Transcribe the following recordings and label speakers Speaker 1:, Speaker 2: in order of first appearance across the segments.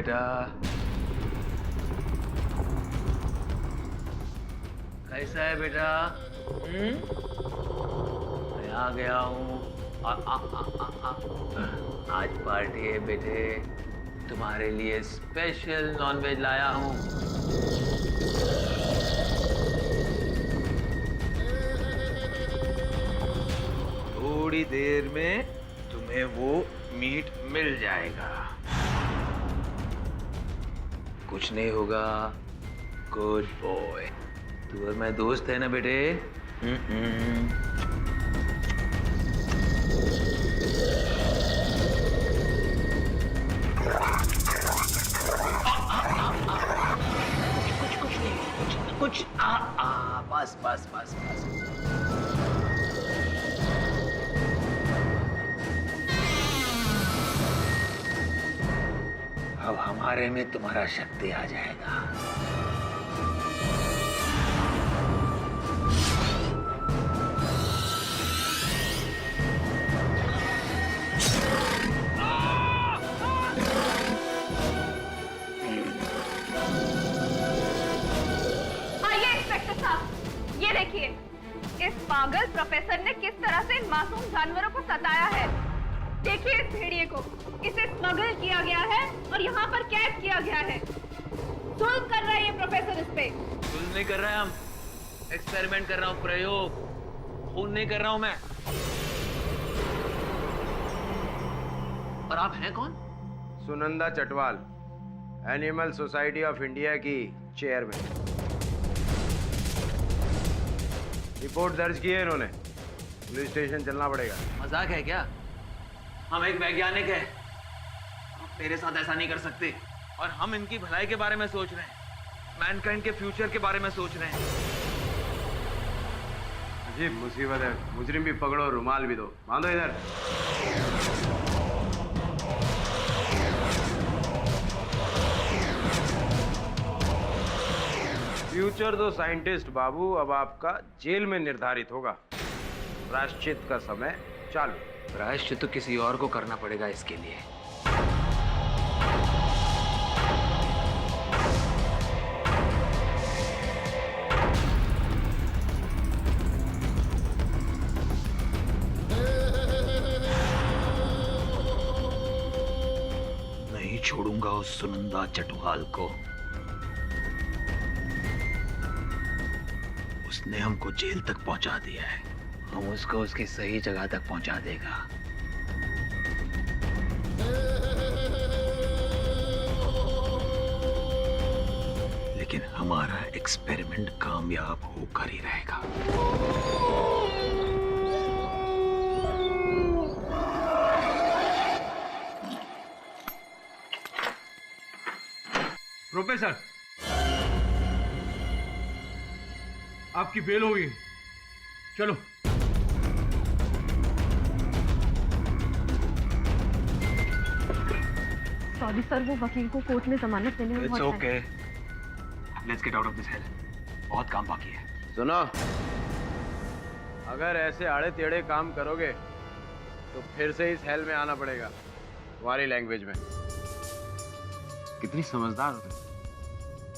Speaker 1: बेटा? कैसा है बेटा? मैं आ गया हूँ। आज पार्टी है बेटे, तुम्हारे लिए स्पेशल नॉनवेज लाया हूँ। थोड़ी देर में तुम्हें वो मीट मिल जाएगा। कुछ नहीं होगा, गुड बॉय। तू और मैं दोस्त है ना बेटे? कुछ बस बस बस बस। अब हमारे में तुम्हारा शक्ति आ जाएगा।
Speaker 2: ये देखिए, इस पागल प्रोफेसर ने किस तरह से इन मासूम जानवरों को सताया है। देखिए इस भेड़िए को, इसे स्मगल किया गया है और यहाँ पर कैद किया गया है। जुल्म कर रहा है ये प्रोफेसर इस पे।
Speaker 1: जुल्म नहीं कर रहा है, हम एक्सपेरिमेंट कर रहा हूँ, प्रयोग। खून नहीं कर रहा हूँ मैं। और आप हैं कौन?
Speaker 3: Sunanda Chatwal, animal society of India की चेयरमैन। रिपोर्ट दर्ज की है इन्होंने, पुलिस स्टेशन चलना पड़ेगा।
Speaker 1: मजाक है क्या? हम एक वैज्ञानिक हैं, हम तेरे साथ ऐसा नहीं कर सकते। और हम इनकी भलाई के बारे में सोच रहे हैं, मैनकाइंड के फ्यूचर के बारे में सोच रहे हैं।
Speaker 3: अजीब मुसीबत है। मुजरिम भी पकड़ो, रुमाल भी दो। बांधो इधर। फ्यूचर दो साइंटिस्ट बाबू, अब आपका जेल में निर्धारित होगा। प्रायश्चित का समय चालू।
Speaker 1: प्रायश्चित तो किसी और को करना पड़ेगा इसके लिए। नहीं छोड़ूंगा उस सुनंदा चटवाल को। उसने हमको जेल तक पहुंचा दिया है, हम उसको उसकी सही जगह तक पहुंचा देगा। लेकिन हमारा एक्सपेरिमेंट कामयाब होकर ही रहेगा।
Speaker 4: प्रोफेसर, आपकी बेल होगी, चलो।
Speaker 2: सॉरी सर, वो वकील को कोर्ट में जमानत देने में
Speaker 1: It's okay. Let's get out of this hell. बहुत काम बाकी है।
Speaker 3: सुनो, अगर ऐसे आड़े टेढ़े काम करोगे तो फिर से इस हेल में आना पड़ेगा, तुम्हारी लैंग्वेज में। कितनी समझदार हो तुम,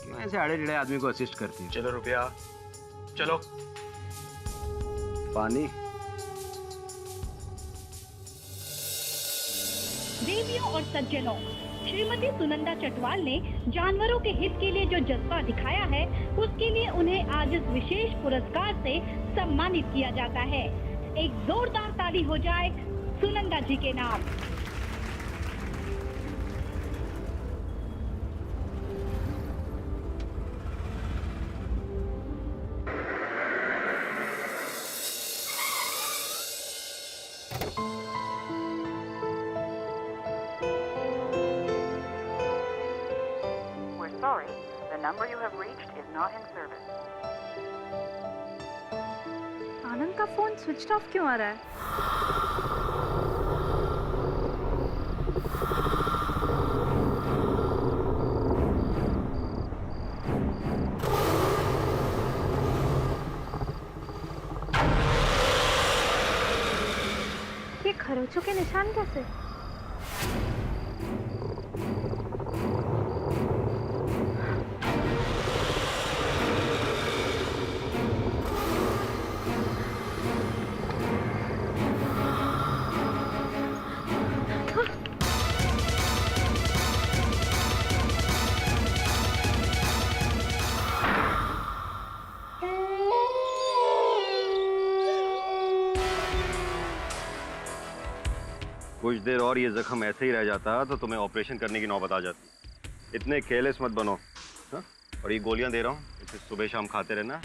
Speaker 3: क्यों ऐसे आड़े टेढ़े आदमी को असिस्ट करती है?
Speaker 1: चलो रुपया, चलो।
Speaker 3: पानी।
Speaker 5: देवियों और सज्जनों, श्रीमती सुनंदा चटवाल ने जानवरों के हित के लिए जो जज्बा दिखाया है, उसके लिए उन्हें आज इस विशेष पुरस्कार से सम्मानित किया जाता है। एक जोरदार ताली हो जाए सुनंदा जी के नाम।
Speaker 6: Sorry, the number you have reached is not in service.
Speaker 2: आनंद का फोन स्विच ऑफ क्यों आ रहा है? ये खरोचों के निशान कैसे?
Speaker 7: कुछ देर और ये जख्म ऐसे ही रह जाता तो तुम्हें ऑपरेशन करने की नौबत आ जाती। इतने केयरलेस मत बनो। हाँ? और ये गोलियां दे रहा हूँ, इसे सुबह शाम खाते रहना,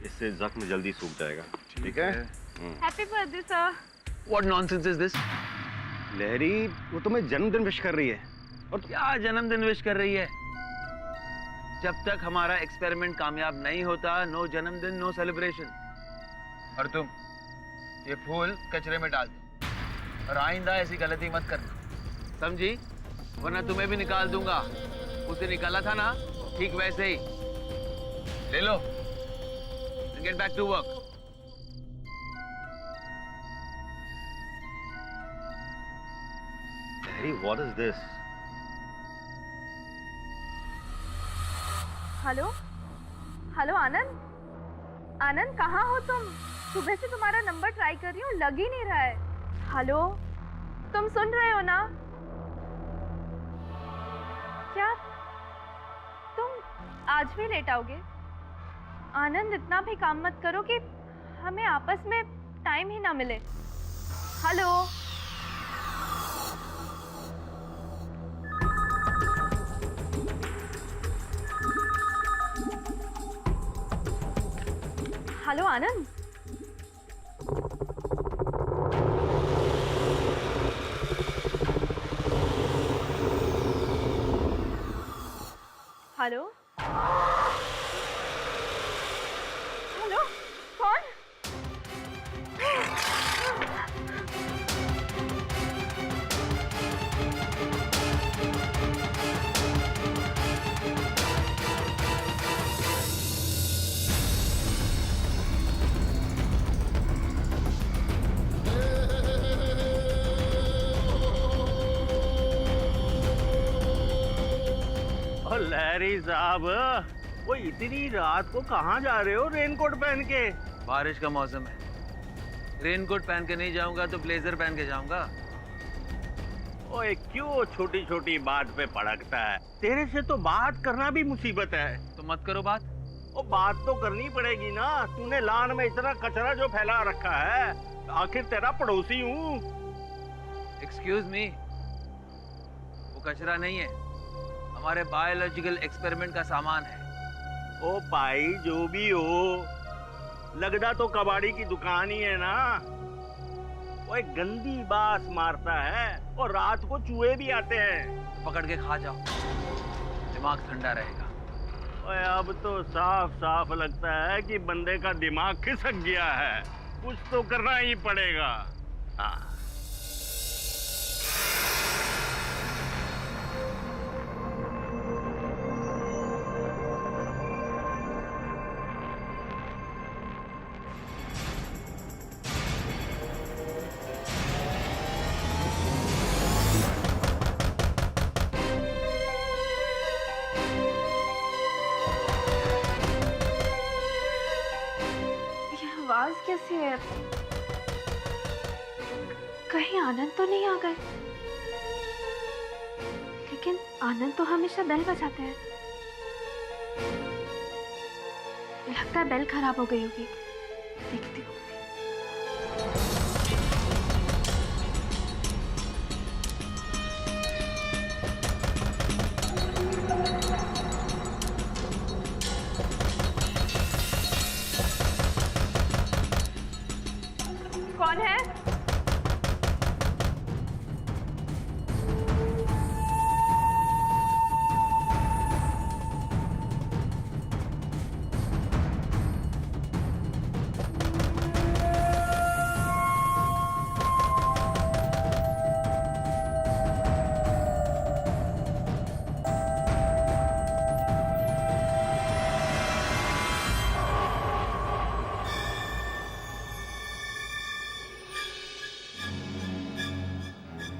Speaker 7: इससे जख्म जल्दी सूख जाएगा। ठीक है?
Speaker 2: Happy birthday sir.
Speaker 1: What nonsense is this?
Speaker 7: लहरी, वो तुम्हें जन्मदिन विश कर रही है।
Speaker 1: और क्या जन्मदिन विश कर रही है? जब तक हमारा एक्सपेरिमेंट कामयाब नहीं होता, नो जन्मदिन नो सेलिब्रेशन। और तुम ये फूल कचरे में डाल दो और आइंदा ऐसी गलती मत करना, समझी? वरना तुम्हें भी निकाल दूंगा। उसे निकाला था ना, ठीक वैसे ही। ले लो, get back to work.
Speaker 7: Lahari, what is this?
Speaker 2: Hello hello Anand, Anand कहाँ हो तुम? सुबह से तुम्हारा नंबर ट्राई कर रही हूँ, लग ही नहीं रहा है। हेलो, तुम सुन रहे हो ना? क्या तुम आज भी लेट आओगे? आनंद, इतना भी काम मत करो कि हमें आपस में टाइम ही ना मिले। हेलो हेलो आनंद, हेलो हेलो, कौन?
Speaker 8: लहरी साहब, वो इतनी रात को कहाँ जा रहे हो रेनकोट पहन के?
Speaker 1: बारिश का मौसम है, रेनकोट पहन के नहीं जाऊंगा तो ब्लेजर पहन के जाऊंगा।
Speaker 8: ओए, क्यों छोटी छोटी बात पे भड़कता है? तेरे से तो बात करना भी मुसीबत है।
Speaker 1: तो मत करो बात।
Speaker 8: ओ, बात तो करनी पड़ेगी ना। तूने लान में इतना कचरा जो फैला रखा है, आखिर तेरा पड़ोसी हूँ।
Speaker 1: एक्सक्यूज मी, वो कचरा नहीं है, हमारे बायोलॉजिकल एक्सपेरिमेंट का सामान है।
Speaker 8: ओ भाई, जो भी हो, लगदा तो कबाड़ी की दुकान ही है ना। वो एक गंदी बास मारता है और रात को चूहे भी आते हैं।
Speaker 1: तो पकड़ के खा जाओ, दिमाग ठंडा रहेगा।
Speaker 8: ओए, अब तो साफ साफ लगता है कि बंदे का दिमाग खिसक गया है। कुछ तो करना ही पड़ेगा। हाँ।
Speaker 2: आवाज कैसी है? कहीं आनंद तो नहीं आ गए? लेकिन आनंद तो हमेशा बेल बजाते हैं। लगता है बेल खराब हो गई होगी, देखती हूँ। कौन है?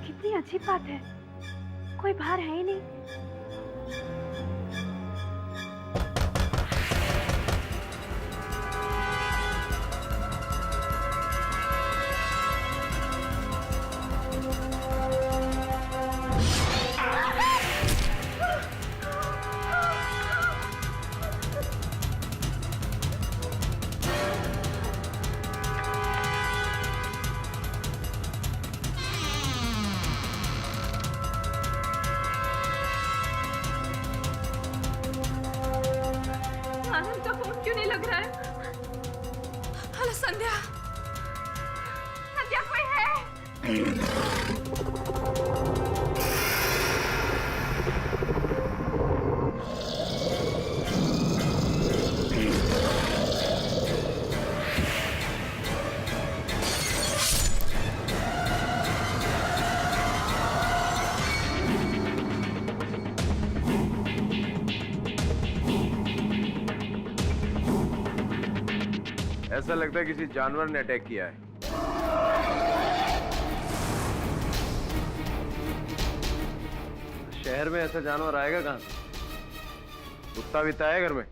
Speaker 2: कितनी अजीब बात है, कोई बाहर है ही नहीं। हेलो संध्या। संध्या कोई है?
Speaker 3: ऐसा लगता है किसी जानवर ने अटैक किया है। शहर में ऐसा जानवर आएगा कहां से? कुत्ता भी है घर में?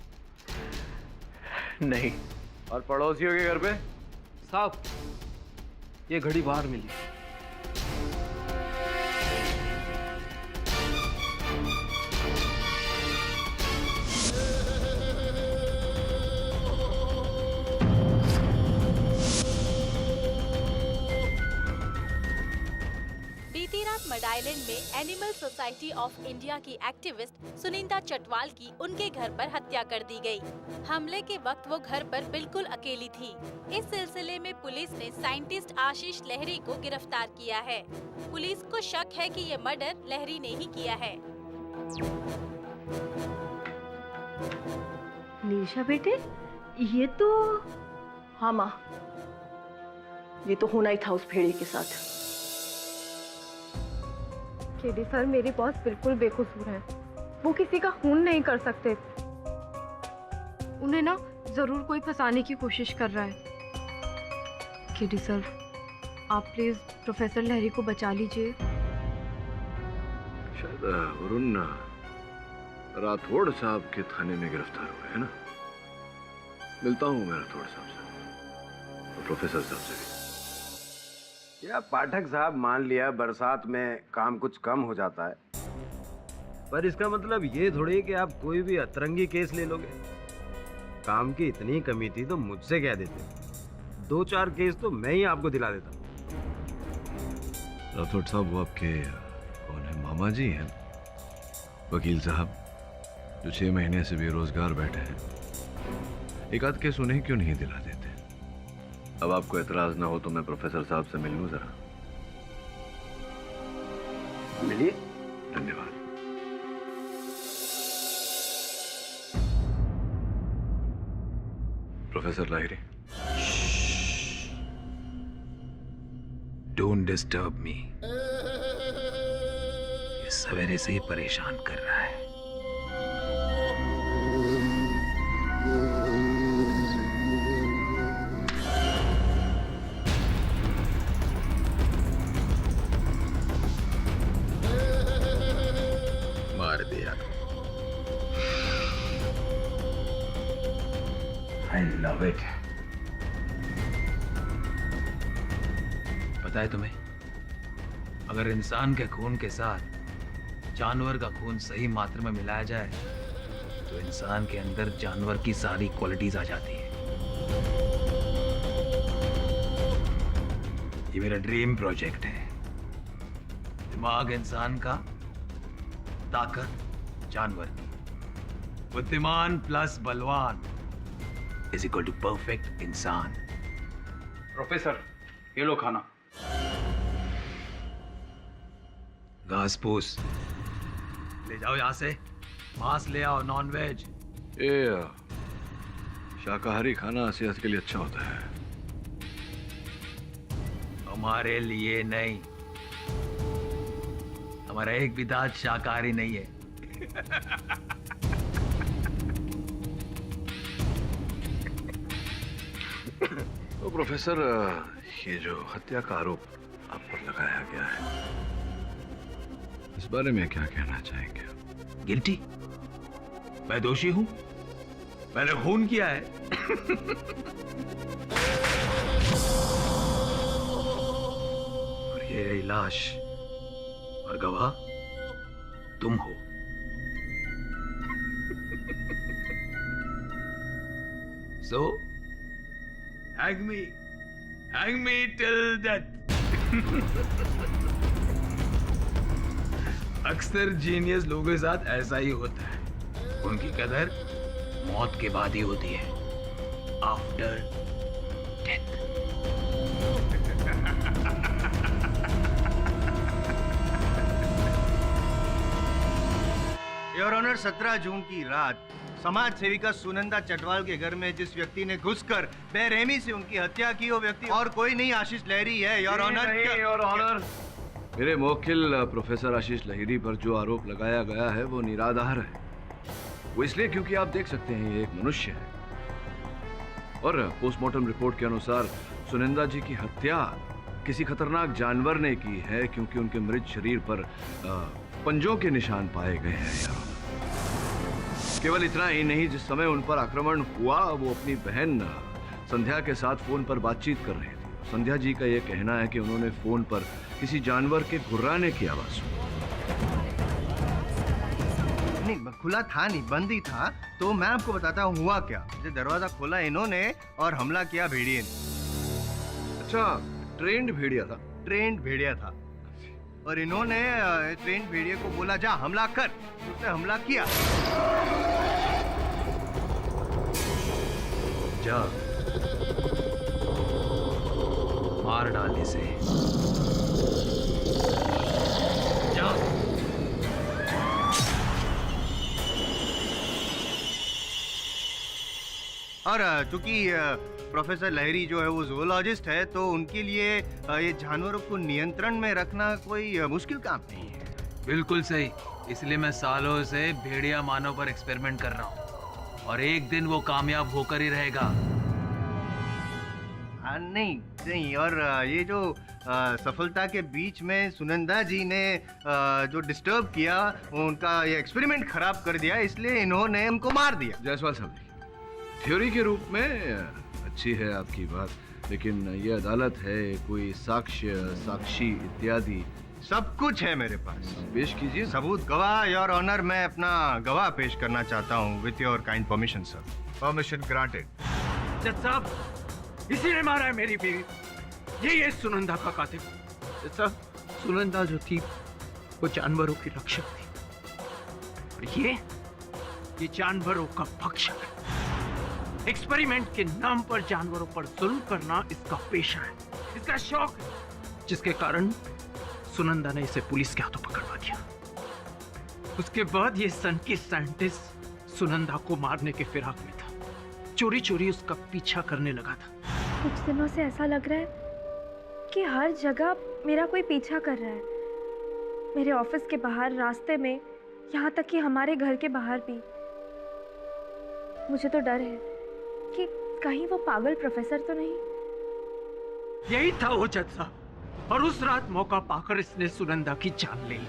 Speaker 9: नहीं।
Speaker 3: और पड़ोसियों के घर पे?
Speaker 9: साहब, ये घड़ी बाहर मिली।
Speaker 10: बीती रात मड आइलैंड में एनिमल सोसाइटी ऑफ इंडिया की एक्टिविस्ट सुनिंदा चटवाल की उनके घर पर हत्या कर दी गई। हमले के वक्त वो घर पर बिल्कुल अकेली थी। इस सिलसिले में पुलिस ने साइंटिस्ट आशीष लहरी को गिरफ्तार किया है। पुलिस को शक है कि ये मर्डर लहरी ने ही किया है।
Speaker 11: नीशा बेटे, ये तो... हाँ माँ, ये तो होना ही था उस भेड़िए के साथ।
Speaker 2: केडी सर, मेरी बॉस बिल्कुल बेकसूर है। वो किसी का खून नहीं कर सकते। उन्हें ना जरूर कोई फंसाने की कोशिश कर रहा है। केडी सर, आप प्लीज प्रोफेसर लहरी को बचा लीजिए।
Speaker 3: शायद वरुण राठौड़ साहब के थाने में गिरफ्तार हुए हैं ना। मिलता हूँ मैं राठौड़ साहब से और प्रोफेसर साहब से भी।
Speaker 12: या पाठक साहब, मान लिया बरसात में काम कुछ कम हो जाता है, पर इसका मतलब ये थोड़ी कि आप कोई भी अतरंगी केस ले लोगे। काम की इतनी कमी थी तो मुझसे कह देते, 2-4 केस तो मैं ही आपको दिला देता।
Speaker 3: राठौड़ साहब, वो आपके कौन है? मामा जी हैं, वकील साहब, जो 6 महीने से बेरोजगार बैठे हैं। एक आध केस उन्हें क्यों नहीं दिला देते? अब आपको एतराज ना हो तो मैं प्रोफेसर साहब से मिल लूं जरा।
Speaker 12: मिलिए।
Speaker 3: धन्यवाद। Professor Lahiri.
Speaker 13: Don't disturb me. ये सवेरे से ही परेशान कर रहा है। मार दिया। I love it. पता है तुम्हें, अगर इंसान के खून के साथ जानवर का खून सही मात्रा में मिलाया जाए तो इंसान के अंदर जानवर की सारी क्वालिटीज आ जाती है। ये मेरा ड्रीम प्रोजेक्ट है। दिमाग इंसान का, ताकत जानवर की। बुद्धिमान प्लस बलवान इज इक्वल टू परफेक्ट इंसान।
Speaker 4: प्रोफेसर, ये लो खाना।
Speaker 13: घास फूस ले जाओ यहाँ से। मांस ले आओ, नॉन वेज।
Speaker 3: ये शाकाहारी खाना सेहत के लिए अच्छा होता है।
Speaker 13: हमारे लिए नहीं। हमारा एक भी दांत शाकाहारी नहीं है।
Speaker 3: तो प्रोफेसर, ये जो हत्या का आरोप आप पर लगाया गया है, इस बारे में क्या कहना चाहेंगे?
Speaker 13: गिल्टी? मैं दोषी हूं। मैंने खून किया है। और ये रही लाश और गवाह तुम हो। So, hang me till death. अक्सर जीनियस लोगों के साथ ऐसा ही होता है। उनकी कदर मौत के बाद ही होती है। आफ्टर
Speaker 14: और 17 जून की रात समाज सेविका सुनंदा चटवाल के घर में जिस व्यक्ति ने घुसकर बेरहमी से उनकी हत्या की, वो व्यक्ति और कोई नहीं आशीष लहरी है, योर ऑनर।
Speaker 12: योर ऑनर, मेरे मुवक्किल प्रोफेसर आशीष लहिरी पर जो आरोप लगाया गया है वो निराधार है। वो इसलिए क्योंकि आप देख सकते हैं ये एक मनुष्य है और पोस्टमार्टम रिपोर्ट के अनुसार सुनंदा जी की हत्या किसी खतरनाक जानवर ने की है, क्योंकि उनके मृत शरीर पर पंजों के निशान पाए गए हैं। केवल इतना ही नहीं, जिस समय उन पर आक्रमण हुआ वो अपनी बहन संध्या के साथ फोन पर बातचीत कर रहे थे। संध्या जी का यह कहना है कि उन्होंने फोन पर किसी जानवर के घुर्राने की आवाज सुनी।
Speaker 14: नहीं, खुला था नहीं, बंद ही था। तो मैं आपको बताता हूँ हुआ क्या। दरवाजा खोला इन्होंने और हमला किया भेड़िए ने।
Speaker 12: अच्छा, ट्रेंड भेड़िया था?
Speaker 14: ट्रेंड भेड़िया था और इन्होंने ट्रेंड भेड़िए को बोला जा हमला कर, उसने हमला किया।
Speaker 13: जा मार डाल इसे, जा।
Speaker 14: और चूंकि प्रोफेसर लहरी जो है वो जूलॉजिस्ट है, तो उनके लिए ये जानवरों को नियंत्रण में रखना कोई मुश्किल काम नहीं है।
Speaker 13: बिल्कुल सही, इसलिए मैं सालों से भेड़िया मानव पर एक्सपेरिमेंट कर रहा हूँ और एक दिन वो कामयाब होकर ही रहेगा।
Speaker 14: नहीं नहीं, और ये जो सफलता के बीच में सुनंदा जी ने जो डिस्टर्ब किया, उनका ये एक्सपेरिमेंट खराब कर दिया, इसलिए इन्होंने उनको मार दिया।
Speaker 12: जायसवाल साहब, थ्योरी के रूप में अच्छी है आपकी बात, लेकिन ये अदालत है, कोई साक्ष्य, साक्षी इत्यादि
Speaker 14: सब कुछ है मेरे पास।
Speaker 12: पेश कीजिए
Speaker 14: सबूत। गवाह, योर ऑनर, मैं अपना गवाह पेश करना चाहता हूँ with your kind permission sir.
Speaker 8: Permission granted.
Speaker 9: जज साहब, इसी ने मारा है मेरी बीवी, ये सुनंदा का कातिल। जज साहब, सुनंदा जो थी वो जानवरों की रक्षक थी और ये जानवरों का भक्षक है। एक्सपेरिमेंट के नाम पर जानवरों पर जुल्म करना इसका पेशा है, इसका शौक है, जिसके कारण सुनंदा ने इसे पुलिस के हाथों पकड़वा दिया। उसके बाद ये सन की साइंटिस्ट सुनंदा को मारने के फिराक में था, चोरी चोरी उसका पीछा करने लगा था।
Speaker 15: कुछ दिनों से ऐसा लग रहा है कि हर जगह मेरा कोई पीछा कर रहा है, मेरे ऑफिस के बाहर, रास्ते में, यहाँ तक कि हमारे घर के बाहर भी। मुझे तो डर है कि कहीं वो पागल प्रोफेसर तो नहीं।
Speaker 9: यही था वो जज साहब, और उस रात मौका पाकर इसने सुनंदा की जान ले ली।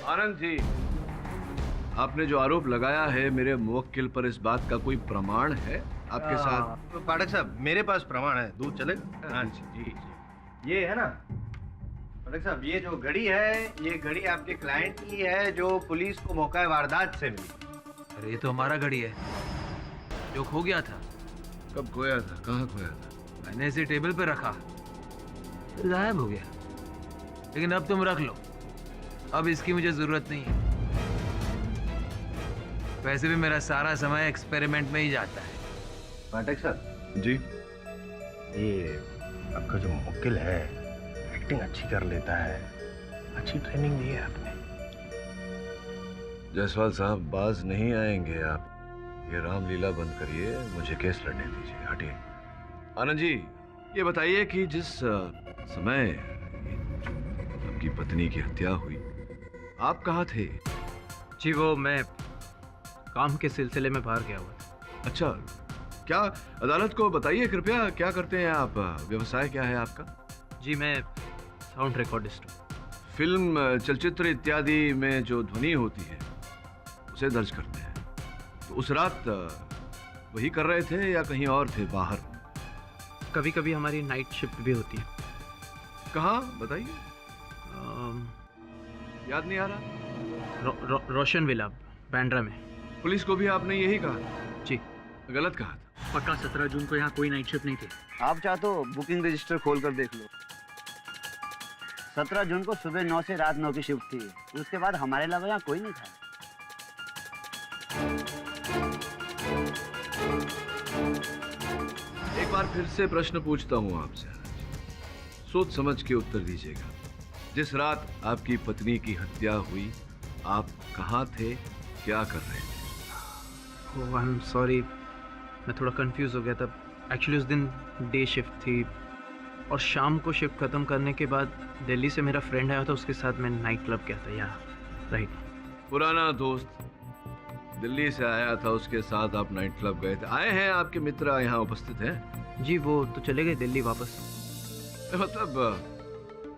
Speaker 12: आनंद जी, आपने जो आरोप लगाया है मेरे मुवक्किल पर, इस बात का कोई प्रमाण है आपके साथ?
Speaker 14: पाठक साहब, मेरे पास प्रमाण है। दूध चलेगा? हाँ जी जी। ये है ना पाठक साहब, ये जो घड़ी है, ये घड़ी आपके क्लाइंट की है जो पुलिस को मौका वारदात से मिली।
Speaker 13: अरे ये तो हमारा घड़ी है जो खो गया था।
Speaker 12: कब खोया था? कहाँ खोया था?
Speaker 13: मैंने इसे टेबल पे रखा, फिर गायब हो गया। लेकिन अब तुम रख लो, अब इसकी मुझे जरूरत नहीं है। वैसे भी मेरा सारा समय एक्सपेरिमेंट में ही जाता है।
Speaker 14: पाठक साहब
Speaker 12: जी,
Speaker 14: ये आपका जो मुवक्किल है एक्टिंग अच्छी कर लेता है, अच्छी ट्रेनिंग दी है आपने।
Speaker 12: जायसवाल साहब, बाज नहीं आएंगे आप। ये रामलीला बंद करिए, मुझे केस लड़ने दीजिए। हटिए। आनंद जी, ये बताइए कि जिस समय आपकी पत्नी की हत्या हुई, आप कहाँ थे?
Speaker 9: जी, वो मैं काम के सिलसिले में बाहर गया हुआ था।
Speaker 12: अच्छा, क्या अदालत को बताइए कृपया, क्या करते हैं आप? व्यवसाय क्या है आपका?
Speaker 9: जी, मैं साउंड रिकॉर्डिस्ट हूँ।
Speaker 12: फिल्म, चलचित्र इत्यादि में जो ध्वनि होती है उसे दर्ज करते हैं। तो उस रात वही कर रहे थे या कहीं और थे बाहर?
Speaker 9: कभी कभी हमारी नाइट शिफ्ट भी होती है।
Speaker 12: कहाँ बताइए? याद नहीं आ रहा।
Speaker 9: रोशन विला, बांद्रा में।
Speaker 12: पुलिस को भी आपने यही कहा?
Speaker 9: जी।
Speaker 12: गलत कहा था?
Speaker 16: पक्का 17 जून को यहाँ कोई नाइट शिफ्ट नहीं थी।
Speaker 17: आप चाहो तो बुकिंग रजिस्टर खोल कर देख लो। 17 जून को सुबह 9 से रात 9 की शिफ्ट थी। उसके बाद हमारे अलावा यहाँ कोई नहीं था।
Speaker 12: एक बात बार फिर से प्रश्न पूछता हूं आपसे, सोच समझ के उत्तर दीजिएगा। जिस रात आपकी पत्नी की हत्या हुई, आप कहाँ थे, क्या कर रहे थे?
Speaker 13: ओह आई एम सॉरी, मैं थोड़ा कंफ्यूज हो गया था। एक्चुअली उस दिन डे शिफ्ट थी और शाम को शिफ्ट ख़त्म करने के बाद दिल्ली से मेरा फ्रेंड आया था, उसके साथ मैं नाइट क्लब गया था। यहाँ राइट।
Speaker 12: पुराना दोस्त दिल्ली से आया था, उसके साथ आप नाइट क्लब गए थे। आए हैं आपके मित्र यहाँ उपस्थित हैं?
Speaker 13: जी वो तो चले गए दिल्ली वापस।
Speaker 12: मतलब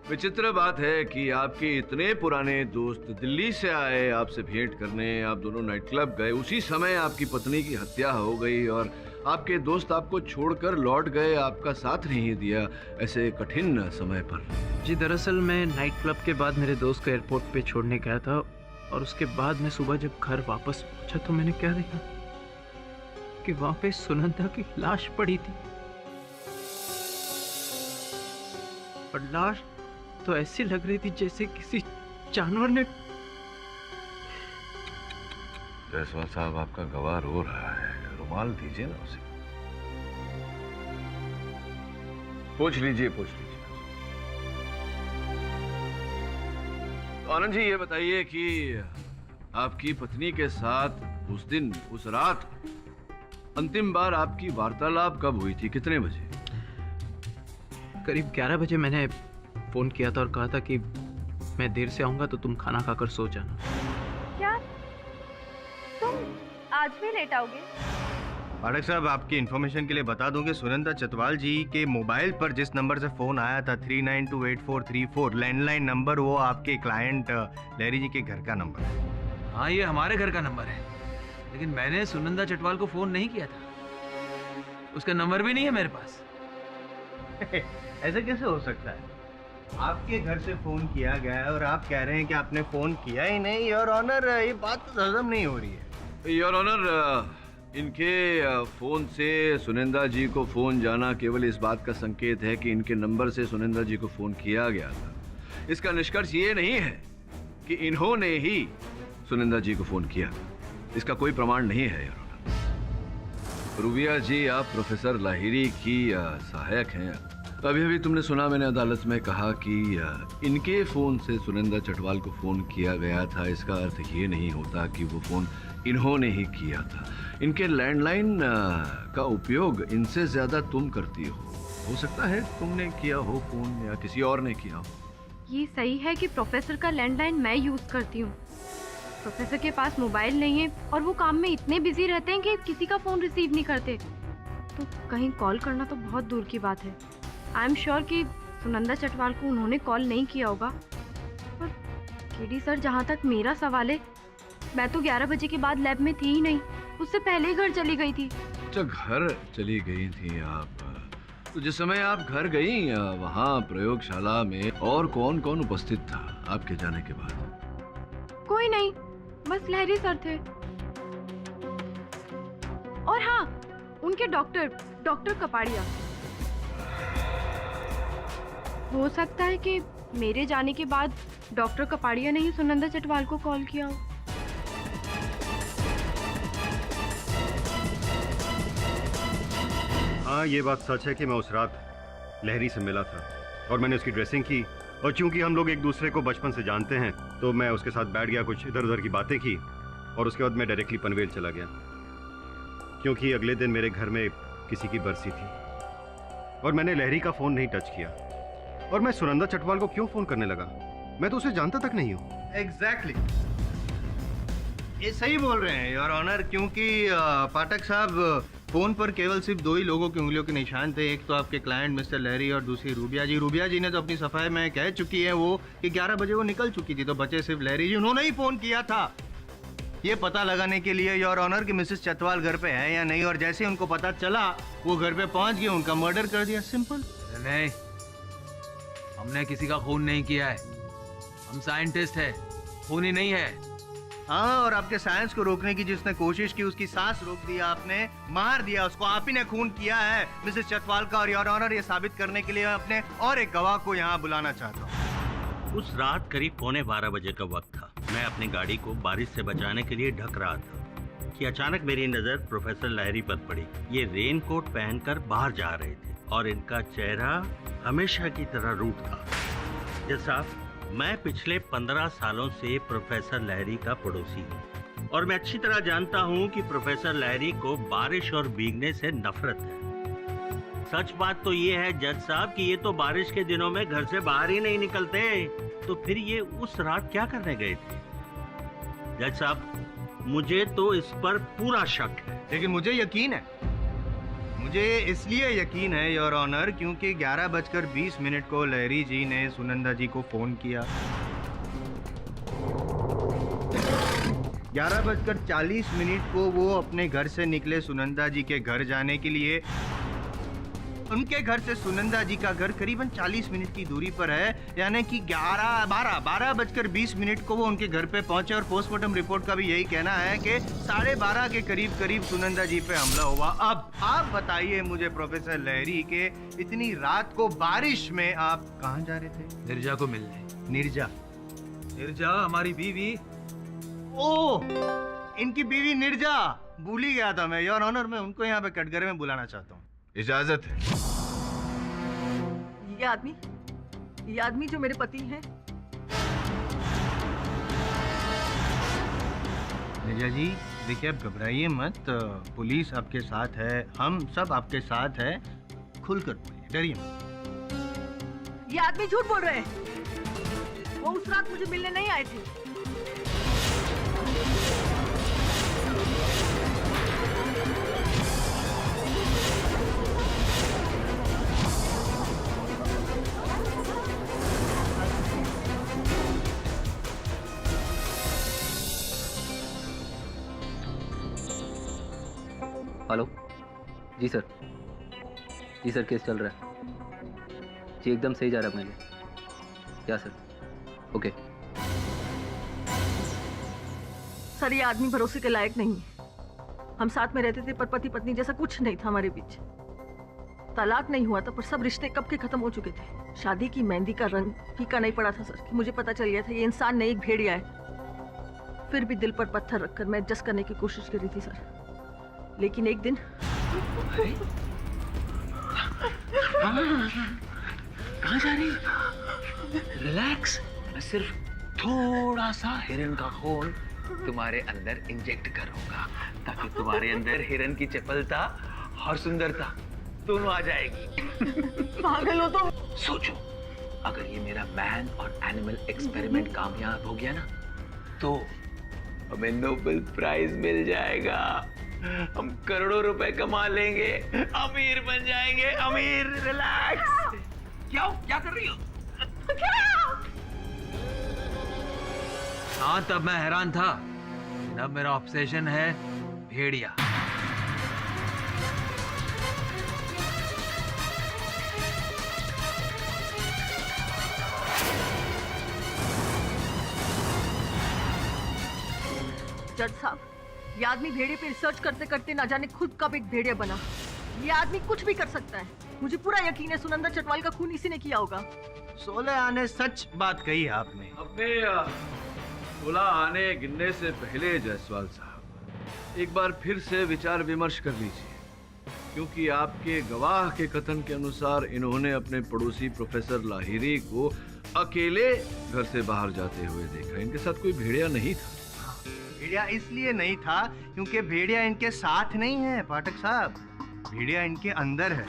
Speaker 12: विचित्र बात है कि आपके इतने पुराने दोस्त दिल्ली से आए आपसे भेंट करने, आप दोनों नाइट क्लब गए, उसी समय आपकी पत्नी की हत्या हो गई और आपके दोस्त आपको छोड़कर लौट गए, आपका साथ नहीं दिया ऐसे कठिन समय पर।
Speaker 13: जी दरअसल मैं नाइट क्लब के बाद मेरे दोस्त को एयरपोर्ट पे छोड़ने गया था और उसके बाद मैं सुबह जब घर वापस पहुंचा तो मैंने क्या देखा कि वहां पे सुनंदा की लाश पड़ी थी। और लाश तो ऐसी लग रही थी जैसे किसी जानवर ने।
Speaker 12: जायसवाल साहब, आपका गवाह रो रहा है, रुमाल दीजिए ना उसे। पूछ लीजिए, पूछ लीजिए। आनंद जी, ये बताइए कि आपकी पत्नी के साथ उस दिन, उस रात अंतिम बार आपकी वार्तालाप कब हुई थी, कितने बजे?
Speaker 13: करीब 11 बजे मैंने फोन किया था और कहा था कि मैं देर से आऊंगा तो तुम खाना खाकर सो जाना।
Speaker 2: क्या तुम आज भी लेट आओगे?
Speaker 14: पाठक साहब, आपकी इन्फॉर्मेशन के लिए बता दूं कि सुनंदा चटवाल जी के मोबाइल पर जिस नंबर से फोन आया था 39284434 लैंडलाइन नंबर, वो आपके क्लाइंट लहरी जी के घर का नंबर है।
Speaker 13: हाँ ये हमारे घर का नंबर है, लेकिन मैंने सुनंदा चटवाल को फोन नहीं किया था, उसका नंबर भी नहीं है मेरे पास।
Speaker 14: ऐसे कैसे हो सकता है? आपके घर से फोन किया गया है और आप कह रहे हैं कि आपने फोन किया ही नहीं। योर ऑनर, ये बात तो हजम नहीं हो रही है।
Speaker 12: योर ऑनर, इनके फोन से सुनंदा जी को फोन जाना केवल इस बात का संकेत है कि इनके नंबर से सुनंदा जी को फोन किया गया था। इसका निष्कर्ष ये नहीं है कि इन्होंने ही सुनंदा जी को फोन किया। इसका कोई प्रमाण नहीं है योर ऑनर। रूबिया जी, आप प्रोफेसर लाहिरी की सहायक हैं। अभी अभी तुमने सुना, मैंने अदालत में कहा कि इनके फोन से सुनंदा चटवाल को फोन किया गया था। इसका अर्थ ये नहीं होता कि वो फोन इन्होंने ही किया था। इनके लैंडलाइन का उपयोग इनसे ज्यादा तुम करती हो सकता है तुमने किया हो फोन या किसी और ने किया हो।
Speaker 15: ये सही है कि प्रोफेसर का लैंडलाइन मैं यूज करती हूँ। प्रोफेसर के पास मोबाइल नहीं है और वो काम में इतने बिजी रहते हैं कि किसी का फोन रिसीव नहीं करते, तो कहीं कॉल करना तो बहुत दूर की बात है। आई एम श्योर कि सुनंदा चटवाल को उन्होंने कॉल नहीं किया होगा। पर केडी सर, जहाँ तक मेरा सवाल है, मैं तो 11 बजे के बाद लैब में थी ही नहीं, उससे पहले ही घर चली गई थी।
Speaker 12: अच्छा, घर चली गई थी आप? तो जिस समय आप घर गई, वहाँ प्रयोगशाला में और कौन कौन उपस्थित था आपके जाने के बाद?
Speaker 15: कोई नहीं, बस लहरी सर थे। और हाँ, उनके डॉक्टर कपाड़िया। हो सकता है कि मेरे जाने के बाद डॉक्टर कपाड़िया ने ही सुनंदा चटवाल को कॉल किया हो।
Speaker 14: हाँ, ये बात सच है कि मैं उस रात लहरी से मिला था और मैंने उसकी ड्रेसिंग की, और चूंकि हम लोग एक दूसरे को बचपन से जानते हैं तो मैं उसके साथ बैठ गया, कुछ इधर उधर की बातें की और उसके बाद मैं डायरेक्टली पनवेल चला गया, क्योंकि अगले दिन मेरे घर में किसी की बरसी थी और मैंने लहरी का फ़ोन नहीं टच किया। और मैं सुनंदा चटवाल को क्यों फ़ोन करने लगा? मैं तो उसे जानता तक नहीं हूँ। एग्जैक्टली, ये सही बोल रहे हैं योर ऑनर, क्योंकि पाठक साहब, फोन पर केवल सिर्फ 2 ही लोगों की उंगलियों के निशान थे। एक तो आपके क्लाइंट मिस्टर लहरी और दूसरी रूबिया जी। रूबिया जी ने तो अपनी सफाई में कह चुकी है वो कि 11 बजे वो निकल चुकी थी, तो बचे सिर्फ लहरी जी। उन्होंने ही फोन किया था ये पता लगाने के लिए योर ऑनर कि मिसेस चटवाल घर पे है या नहीं, और जैसे उनको पता चला वो घर पे पहुंच गए, उनका मर्डर कर दिया। सिंपल।
Speaker 13: नहीं, हमने किसी का खून नहीं किया है, हम साइंटिस्ट हैं, खून ही नहीं है।
Speaker 14: हाँ, और आपके साइंस को रोकने की जिसने कोशिश की उसकी सांस रोक दिया आपने, मार दिया उसको, आप ही ने खून किया है मिसेस चटवाल का। और योर ऑनर, ये साबित करने के लिए मैं अपने और एक गवाह को यहाँ बुलाना चाहता हूँ।
Speaker 8: उस रात करीब 11:15 बजे का वक्त था। मैं अपनी गाड़ी को बारिश से बचाने के लिए ढक रहा था। कि अचानक मेरी नजर प्रोफेसर लहरी पर पड़ी। ये रेनकोट पहनकर बाहर जा रहे थे और इनका चेहरा हमेशा की तरह रूट था। जज साहब, मैं पिछले 15 सालों से प्रोफेसर लहरी का पड़ोसी हूँ और मैं अच्छी तरह जानता हूँ कि प्रोफेसर लहरी को बारिश और भीगने से नफरत है। सच बात तो ये है जज साहब कि ये तो बारिश के दिनों में घर से बाहर ही नहीं निकलते, तो फिर ये उस रात क्या करने गए थे? जज साहब, मुझे तो इस पर पूरा शक है।
Speaker 18: लेकिन मुझे यकीन है, मुझे इसलिए यकीन है योर ऑनर क्योंकि 11:20 को लहरी जी ने सुनंदा जी को फोन किया। 11:40 को वो अपने घर से निकले सुनंदा जी के घर जाने के लिए। उनके घर से सुनंदा जी का घर करीबन 40 मिनट की दूरी पर है, यानी कि 12:20 को वो उनके घर पे पहुंचे और पोस्टमार्टम रिपोर्ट का भी यही कहना है कि 12:30 के करीब सुनंदा जी पे हमला हुआ। अब आप बताइए मुझे प्रोफेसर लहरी के इतनी रात को बारिश में आप कहाँ जा रहे थे?
Speaker 13: निर्जा को मिलने।
Speaker 18: निर्जा हमारी बीवी। ओह, इनकी बीवी निर्जा, भूल ही गया था मैं। योर ऑनर, मैं उनको यहाँ पे कटघरे में बुलाना चाहता हूँ।
Speaker 12: इजाजत है।
Speaker 11: ये आदमी जो मेरे पति हैं।
Speaker 18: निर्जा जी, देखिए आप घबराइए मत, पुलिस आपके साथ है, हम सब आपके साथ है, खुलकर बोलिए, डरिए मत।
Speaker 11: ये आदमी झूठ बोल रहे हैं। वो उस रात मुझे मिलने नहीं आए थे।
Speaker 19: हेलो जी सर, केस चल रहा है जी, एकदम सही जा रहा है अपने लिए। क्या सर? ओके
Speaker 11: सर, ये आदमी भरोसे के लायक नहीं है। हम साथ में रहते थे पर पति पत्नी जैसा कुछ नहीं था हमारे बीच। तलाक नहीं हुआ था पर सब रिश्ते कब के खत्म हो चुके थे। शादी की मेहंदी का रंग फीका नहीं पड़ा था सर कि मुझे पता चल गया था ये इंसान नहीं, एक भेड़िया है। फिर भी दिल पर पत्थर रखकर मैं एडजस्ट करने की कोशिश कर रही थी सर, लेकिन एक दिन
Speaker 1: कहाँ जा रही? रिलैक्स, मैं सिर्फ थोड़ा सा हिरन का खून तुम्हारे अंदर इंजेक्ट करूंगा ताकि तुम्हारे अंदर हिरन की चपलता और सुंदरता दोनों आ जाएगी।
Speaker 11: पागल हो तुम।
Speaker 1: सोचो, अगर ये मेरा मैन और एनिमल एक्सपेरिमेंट कामयाब हो गया ना, तो हमें नोबेल प्राइज मिल जाएगा। हम करोड़ों रुपए कमा लेंगे, अमीर बन जाएंगे, अमीर। रिलैक्स। क्या कर रही हो?
Speaker 13: हाँ, तब मैं हैरान था, अब मेरा ऑब्सेशन है भेड़िया।
Speaker 11: जज साहब, ये आदमी भेड़िए पे रिसर्च करते करते ना जाने खुद कब एक भेड़िया बना। ये आदमी कुछ भी कर सकता है। मुझे पूरा यकीन है सुनंदा चटवाल का खून इसी ने किया होगा।
Speaker 18: 16 आने सच बात कही आपने।
Speaker 3: अपने 16 आने गिनने से पहले जायसवाल साहब एक बार फिर से विचार विमर्श कर लीजिए, क्योंकि आपके गवाह के कथन के अनुसार इन्होंने अपने पड़ोसी प्रोफेसर लाहिरी को अकेले घर से बाहर जाते हुए देखा। इनके साथ कोई भेड़िया नहीं था।
Speaker 18: भेड़िया इसलिए नहीं था क्योंकि भेड़िया इनके साथ नहीं है पाठक साहब, भेड़िया इनके अंदर है।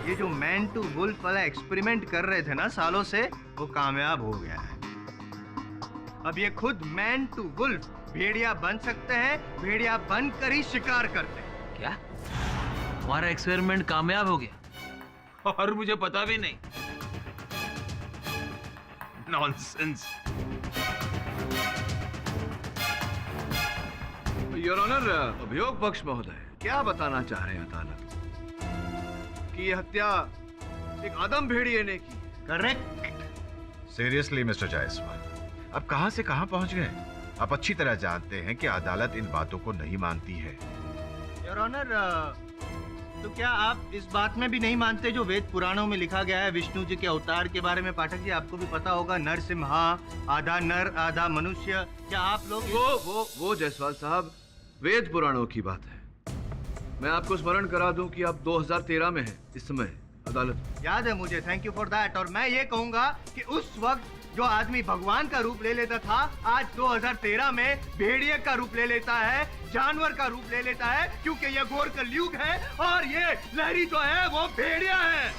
Speaker 18: ये जो मैन टू वुल्फ वाला एक्सपेरिमेंट कर रहे थे ना सालों से, वो कामयाब हो गया है। अब ये खुद मैन टू वुल्फ भेड़िया बन सकते हैं, भेड़िया बनकर ही शिकार करते हैं।
Speaker 13: क्या हमारा एक्सपेरिमेंट कामयाब हो गया और मुझे पता भी नहीं? नॉनसेंस।
Speaker 3: योर ऑनर, अभियोग पक्ष महोदय क्या बताना चाह रहे हैं अदालत कि यह हत्या एक आदम भेड़िए ने की?
Speaker 18: करेक्ट।
Speaker 20: सीरियसली मिस्टर जायसवाल, अब कहां से कहां पहुंच गए? आप अच्छी तरह जानते हैं कि अदालत इन बातों को नहीं मानती है।
Speaker 18: योर ऑनर, तो क्या आप इस बात में भी नहीं मानते जो वेद पुराणों में लिखा गया है विष्णु जी के अवतार के बारे में? पाठक जी, आपको भी पता होगा, नरसिम्हा, आधा नर आधा मनुष्य। क्या आप लोग
Speaker 12: वो जायसवाल साहब वेद पुराणों की बात है। मैं आपको स्मरण करा दूं कि आप 2013 में हैं इस समय अदालत।
Speaker 18: याद है मुझे, थैंक यू फॉर दैट। और मैं ये कहूंगा कि उस वक्त जो आदमी भगवान का रूप ले लेता था, आज 2013 में भेड़िए का रूप ले लेता है, जानवर का रूप ले लेता है, क्योंकि ये घोर कलयुग है और ये लहरी जो है वो भेड़िया है।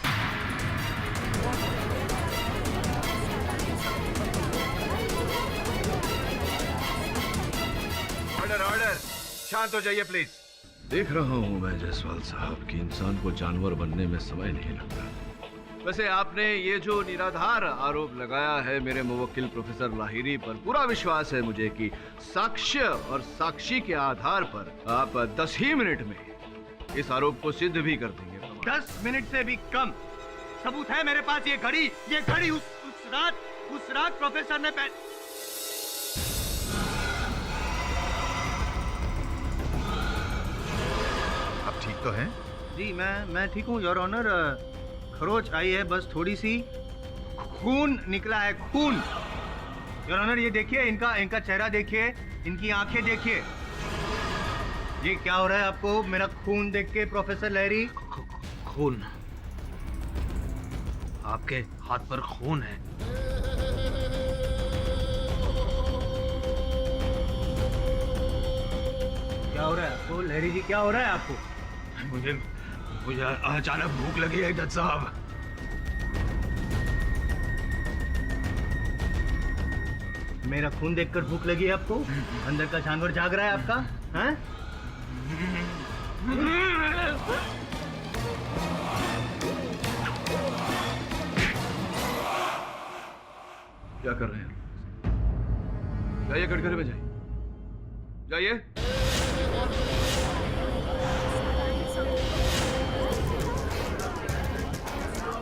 Speaker 20: ऑर्डर ऑर्डर, शांत हो जाइए प्लीज।
Speaker 12: देख रहा हूं मैं जायसवाल साहब कि इंसान को जानवर बनने में समय नहीं लगता। वैसे आपने ये जो निराधार आरोप लगाया है मेरे मुवक्किल प्रोफेसर लाहिरी पर, पूरा विश्वास है मुझे कि साक्ष्य और साक्षी के आधार पर आप 10 ही मिनट में इस आरोप को सिद्ध भी कर देंगे।
Speaker 18: 10 मिनट से भी कम सबूत है मेरे पास। ये घड़ी उस रात प्रोफेसर ने
Speaker 20: आप ठीक तो हैं?
Speaker 18: जी मैं ठीक हूँ योर ऑनर। खरोच आई है, बस थोड़ी सी खून निकला है, खून। योर ऑनर ये देखिए, इनका चेहरा देखिए, इनकी आंखें देखिए। ये क्या हो रहा है आपको मेरा खून देख के प्रोफेसर लहरी?
Speaker 13: खून? आपके हाथ पर खून है?
Speaker 18: क्या हो रहा है आपको लहरी जी, क्या हो रहा है आपको?
Speaker 9: मुझे अचानक भूख लगी है जज साहब।
Speaker 18: मेरा खून देखकर भूख लगी है आपको? अंदर का जानवर जाग रहा है आपका? हैं?
Speaker 12: क्या कर रहे हैं? जाइए कटघरे में जाइए।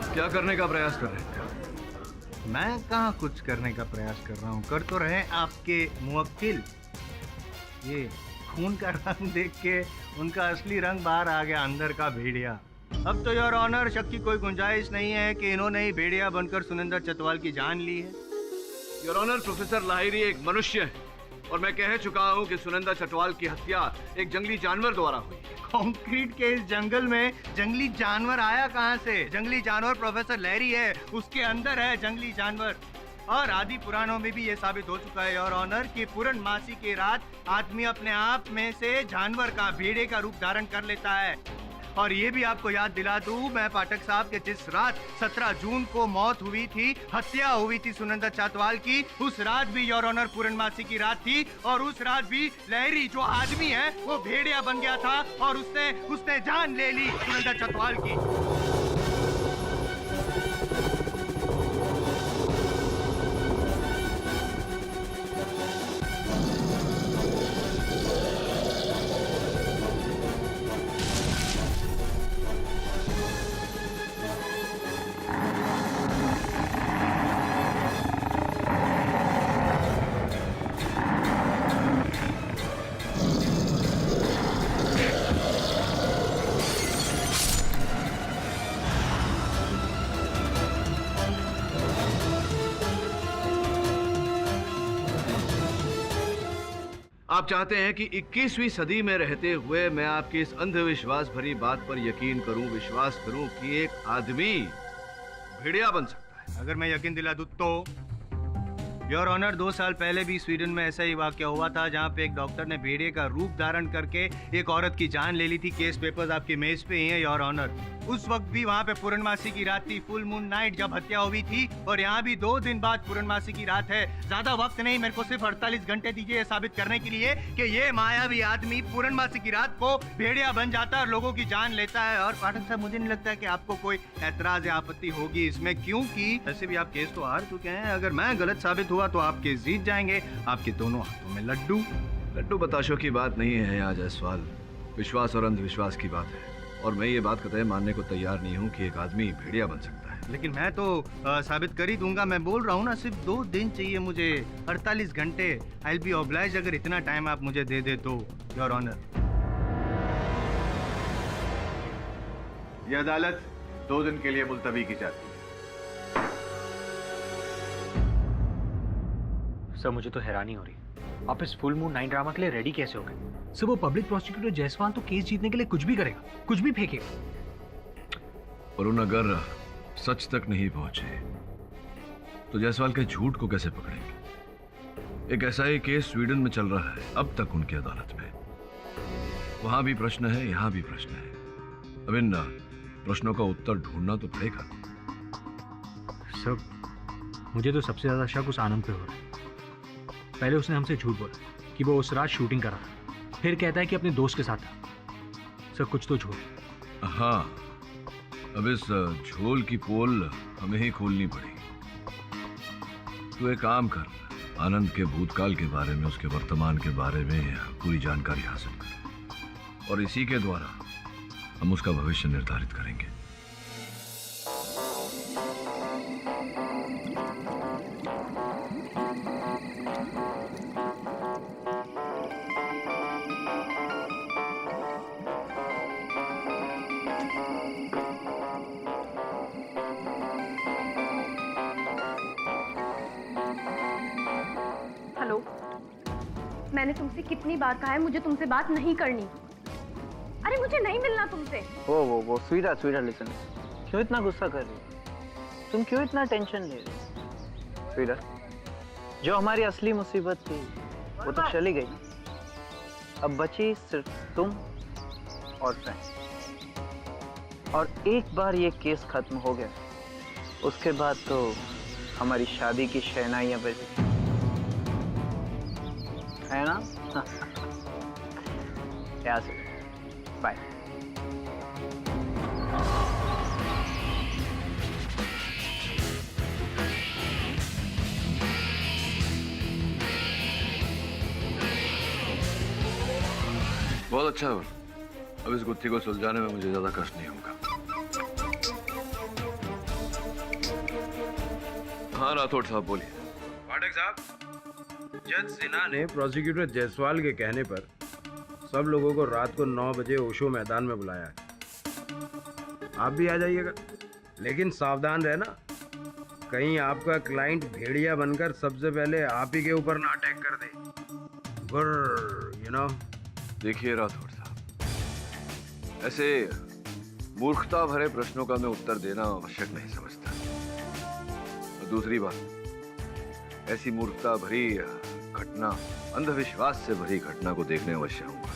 Speaker 12: क्या करने का प्रयास कर रहे हैं?
Speaker 18: मैं कहाँ कुछ करने का प्रयास कर रहा हूँ, कर तो रहे आपके मुवक्किल। ये खून का रंग देख के उनका असली रंग बाहर आ गया, अंदर का भेड़िया। अब तो योर ऑनर शक की कोई गुंजाइश नहीं है कि इन्होंने ही भेड़िया बनकर सुनिंदर चटवाल की जान ली है।
Speaker 12: योर ऑनर, प्रोफेसर लाहिरी एक मनुष्य है और मैं कह चुका हूँ कि सुनंदा चटवाल की हत्या एक जंगली जानवर द्वारा हुई।
Speaker 18: कंक्रीट के इस जंगल में जंगली जानवर आया कहाँ से? जंगली जानवर प्रोफेसर लहरी है, उसके अंदर है जंगली जानवर। और आदि पुराणों में भी ये साबित हो चुका है योर ऑनर कि पूर्णमासी की रात आदमी अपने आप में से जानवर का, भेड़े का रूप धारण कर लेता है। और ये भी आपको याद दिला दूं मैं पाठक साहब के, जिस रात 17 जून को मौत हुई थी, हत्या हुई थी सुनंदा चटवाल की, उस रात भी योर ऑनर पूर्णमासी की रात थी। और उस रात भी लहरी जो आदमी है वो भेड़िया बन गया था और उसने जान ले ली सुनंदा चटवाल की।
Speaker 12: आप चाहते हैं कि 21वीं सदी में रहते हुए मैं आपकी इस अंधविश्वास भरी बात पर यकीन करूं, विश्वास करूं कि एक आदमी भेड़िया बन सकता है?
Speaker 18: अगर मैं यकीन दिला दूं तो योर ऑनर 2 साल पहले भी स्वीडन में ऐसा ही वाकया हुआ था, जहां पे एक डॉक्टर ने भेड़िए का रूप धारण करके एक औरत की जान ले ली थी। केस पेपर्स आपकी मेज पे ही हैं योर ऑनर। उस वक्त भी वहां पे पूर्णमासी की रात थी, फुल मून नाइट, जब हत्या हुई थी। और यहाँ भी 2 दिन बाद पूर्णमासी की रात है। ज्यादा वक्त नहीं, मेरे को सिर्फ 48 घंटे दीजिए साबित करने के लिए कि ये मायावी आदमी पूर्णमासी की रात को भेड़िया बन जाता है और लोगों की जान लेता है। और पाठक साहब, मुझे नहीं लगता है कि आपको कोई ऐतराज या आपत्ति होगी इसमें, क्योंकि वैसे भी आप केस तो हार चुके हैं। अगर मैं गलत साबित हुआ तो आप केस जीत जाएंगे। आपके दोनों हाथों में लड्डू
Speaker 12: बताशों की बात नहीं है यहाँ जायसवाल, विश्वास और अंधविश्वास की बात है। और मैं ये बात कतई मानने को तैयार नहीं हूँ कि एक आदमी भेड़िया बन सकता है।
Speaker 18: लेकिन मैं तो साबित कर ही दूंगा। मैं बोल रहा हूँ ना, सिर्फ 2 दिन चाहिए मुझे, 48 घंटे। आई विल बी ऑब्लाइज्ड अगर इतना टाइम आप मुझे दे दे तो योर ऑनर।
Speaker 20: यह अदालत 2 दिन के लिए मुलतवी की जाती है।
Speaker 16: सर मुझे तो हैरानी हो रही है, आप इस फुल मून 9 ड्रामा के लिए रेडी कैसे हो गए? सर वो पब्लिक प्रोसिक्यूटर जायसवाल तो केस जीतने के लिए कुछ भी करेगा, कुछ भी फेंकेगा।
Speaker 20: वरुण, अगर सच तक नहीं पहुंचे तो जायसवाल के झूठ को कैसे पकड़ेंगे? एक ऐसा ही केस स्वीडन में चल रहा है अब तक उनकी अदालत में। वहां भी प्रश्न है, यहां भी प्रश्न है। अब इन प्रश्नों का उत्तर ढूंढना तो पड़ेगा।
Speaker 16: सर मुझे तो सबसे ज्यादा शक उस आनंद पे हो रहा है। पहले उसने हमसे झूठ बोला कि वो उस रात शूटिंग कर रहा था, फिर कहता है कि अपने दोस्त के साथ था। सर कुछ तो झूठ।
Speaker 20: हाँ, अब इस झोल की पोल हमें ही खोलनी पड़ेगी। तू एक काम कर, आनंद के भूतकाल के बारे में, उसके वर्तमान के बारे में पूरी जानकारी हासिल कर, और इसी के द्वारा हम उसका भविष्य निर्धारित करेंगे।
Speaker 2: हेलो, मैंने तुमसे कितनी बार कहा है मुझे तुमसे बात नहीं करनी। अरे मुझे नहीं मिलना तुमसे।
Speaker 13: वो स्वीट लिसन, क्यों इतना गुस्सा कर रही हो? तुम क्यों इतना टेंशन ले रही हो? स्वीट, जो हमारी असली मुसीबत थी वो तो चली गई, अब बची सिर्फ तुम और फ्रेंड। और एक बार ये केस खत्म हो गया उसके बाद तो हमारी शादी की शहनाइयां बजी, है ना? यहाँ से बाय।
Speaker 20: बहुत अच्छा हुआ। अब इस गुत्थी को सुलझाने में मुझे ज्यादा कष्ट नहीं होगा। हाँ राठौड़ साहब बोलिए।
Speaker 12: पाठक साहब, जज सिन्हा ने प्रोसिक्यूटर जायसवाल के कहने पर सब लोगों को रात को 9 बजे ओशो मैदान में बुलाया है। आप भी आ जाइएगा, लेकिन सावधान रहना, कहीं आपका क्लाइंट भेड़िया बनकर सबसे पहले आप ही के ऊपर ना अटैक कर दे।
Speaker 20: देखिए राठौड़ साहब, ऐसे मूर्खता भरे प्रश्नों का मैं उत्तर देना आवश्यक नहीं समझता। और दूसरी बात, ऐसी मूर्खता भरी घटना, अंधविश्वास से भरी घटना को देखने अवश्य आऊंगा।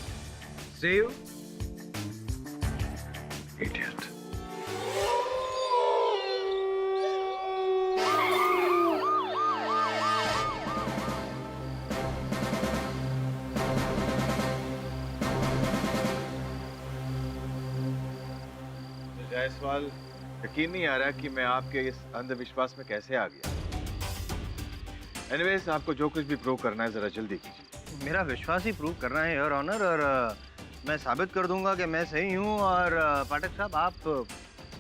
Speaker 12: See you.
Speaker 20: Idiot.
Speaker 21: जायसवाल, यकीन नहीं आ रहा कि मैं आपके इस अंधविश्वास में कैसे आ गया। एनीवेज, आपको जो कुछ भी प्रूव करना है जरा जल्दी कीजिए।
Speaker 18: मेरा विश्वास ही प्रूव करना है योर ऑनर, और मैं साबित कर दूंगा कि मैं सही हूँ और पाठक साहब आप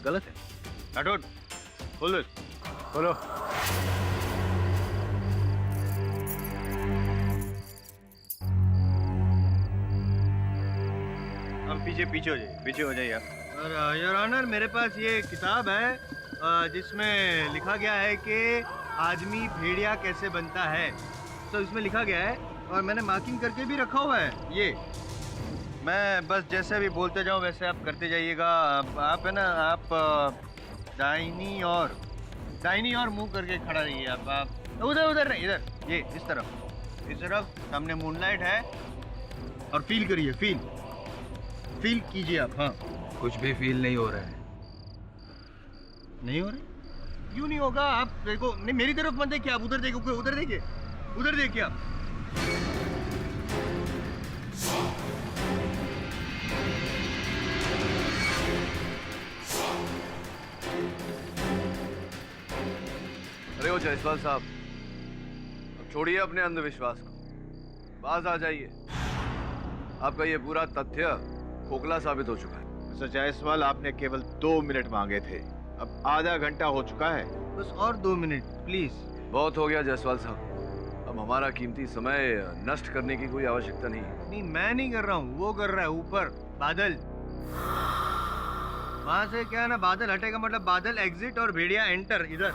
Speaker 18: गलत हैं। राठौड़, खोलो खोलो। अब पीछे हो जाइए आप। और योर ऑनर, मेरे पास ये किताब है जिसमें लिखा गया है कि आदमी भेड़िया कैसे बनता है। तो इसमें लिखा गया है और मैंने मार्किंग करके भी रखा हुआ है। ये मैं बस जैसे भी बोलते जाऊँ वैसे आप करते जाइएगा। आप है ना, आप दाहिनी और मुंह करके खड़ा रहिए। आप उधर नहीं, इधर, ये इस तरफ सामने मूनलाइट है और फील करिए, फील कीजिए आप। हाँ,
Speaker 12: कुछ भी फील नहीं हो रहा है।
Speaker 18: नहीं हो रहा? क्यों नहीं होगा? आप देखो, नहीं मेरी तरफ मत देखिए, आप उधर देखो, उधर देखिए आप।
Speaker 20: अरे ओ जायसवाल साहब, अब छोड़िए अपने अंधविश्वास को, बाज आ जाइए। आपका ये पूरा तथ्य खोखला साबित हो चुका है।
Speaker 21: मिस्टर जायसवाल, आपने केवल 2 मिनट मांगे थे, अब आधा घंटा हो चुका है।
Speaker 18: बस और 2 मिनट प्लीज।
Speaker 20: बहुत हो गया जायसवाल साहब, अब हमारा कीमती समय नष्ट करने की कोई आवश्यकता नहीं है।
Speaker 18: नहीं, मैं नहीं कर रहा हूँ, वो कर रहा है ऊपर, बादल। वहां से क्या है ना, बादल हटेगा मतलब बादल एग्जिट और भेड़िया एंटर इधर।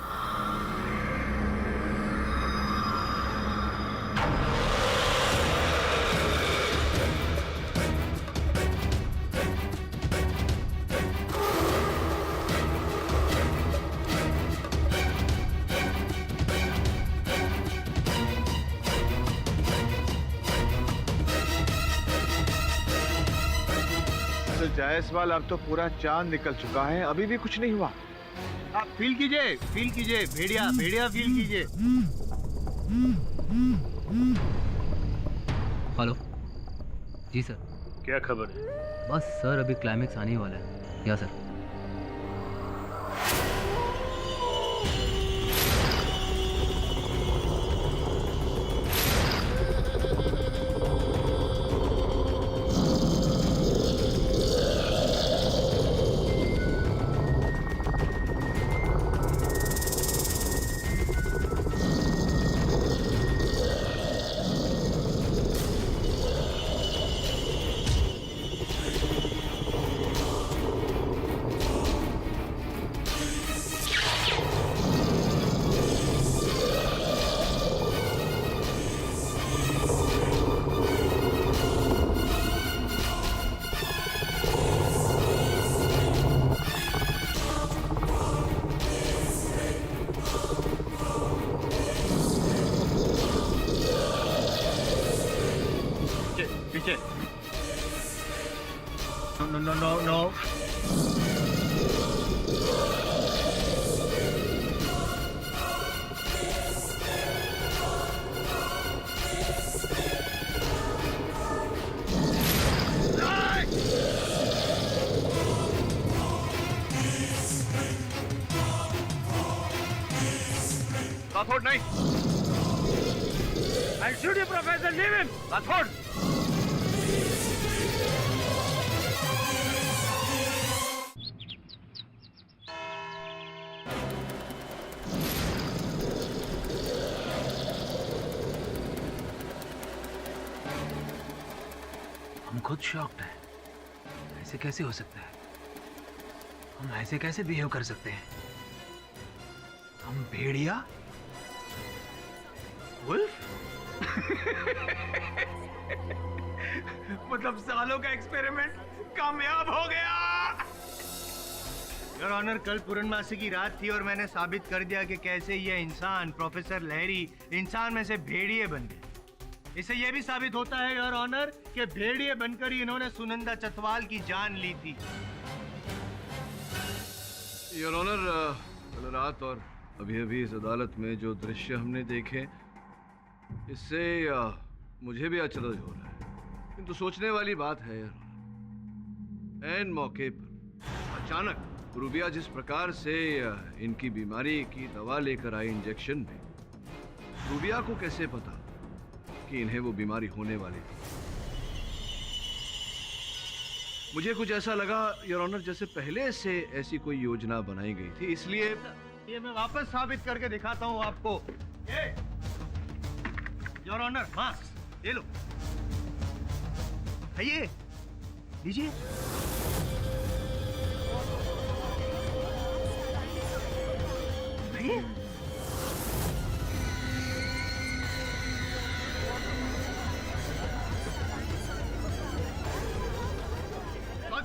Speaker 21: जायसवाल, अब तो पूरा चांद निकल चुका है, अभी भी कुछ नहीं हुआ।
Speaker 18: आप फील कीजिए भेड़िया भेड़िया फील कीजिए।
Speaker 19: हेलो जी सर।
Speaker 4: क्या खबर है?
Speaker 19: बस सर अभी क्लाइमेक्स आने ही वाला है। या सर।
Speaker 8: पीछे। नो।
Speaker 3: राठौड़ नहीं। I'll shoot you, Professor. Leave him. Rathore.
Speaker 13: हम खुद शॉक्ड हैं। ऐसे कैसे हो सकता है? हम ऐसे कैसे बिहेव कर सकते हैं? हम भेड़िया? वुल्फ?
Speaker 18: मतलब सालों का एक्सपेरिमेंट कामयाब हो गया। योर ऑनर, कल पूर्णमासी की रात थी और मैंने साबित कर दिया कि कैसे ये इंसान प्रोफेसर लहरी इंसान में से भेड़िए बन गए। इससे यह भी साबित होता है योर ऑनर कि भेड़िए बनकर ही इन्होंने सुनंदा चतवाल की जान ली थी।
Speaker 20: योर ऑनर, कल रात और अभी इस अदालत में जो दृश्य हमने देखे, इससे मुझे भी अचरज हो रहा है। किंतु सोचने वाली बात है यार, ऐन मौके पर अचानक रूबिया जिस प्रकार से इनकी बीमारी की दवा लेकर आई इंजेक्शन में, रूबिया को कैसे पता कि इन्हें वो बीमारी होने वाली थी? मुझे कुछ ऐसा लगा योर ऑनर जैसे पहले से ऐसी कोई योजना बनाई गई थी, इसलिए
Speaker 18: ये मैं वापस साबित करके दिखाता हूँ आपको। योर ऑनर, मास्क ये लो, खाइए, लीजिए। खाइए।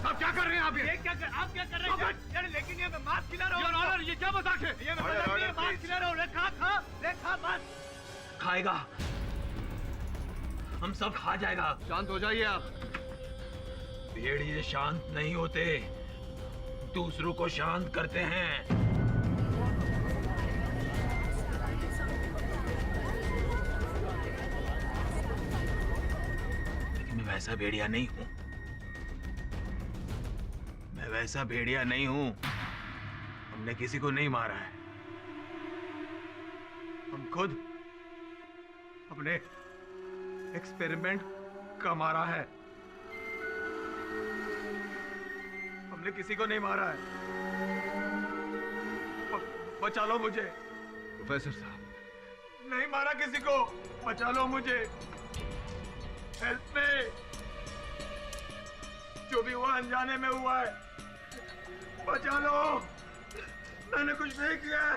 Speaker 3: साहब क्या कर रहे हैं आप?
Speaker 18: आप क्या कर रहे हैं? यार लेकिन ये मैं मास्क खिला रहा हूँ।
Speaker 3: योर ऑनर, ये क्या मजाक है?
Speaker 18: ये मैं मास्क खिला रहा हूँ। ले खा बस।
Speaker 13: खाएगा, हम सब खा जाएगा।
Speaker 3: शांत हो जाइए आप।
Speaker 13: भेड़िए शांत नहीं होते, दूसरों को शांत करते हैं। लेकिन मैं वैसा भेड़िया नहीं हूं। मैं वैसा भेड़िया नहीं हूं। हमने किसी को नहीं मारा है।
Speaker 3: हम खुद अपने एक्सपेरिमेंट का मारा है। हमने किसी को नहीं मारा है। बचा लो मुझे।
Speaker 20: प्रोफेसर साहब,
Speaker 3: नहीं मारा किसी को, बचा लो मुझे। हेल्प में। जो भी हुआ अनजाने में हुआ है। बचा लो, मैंने कुछ नहीं किया।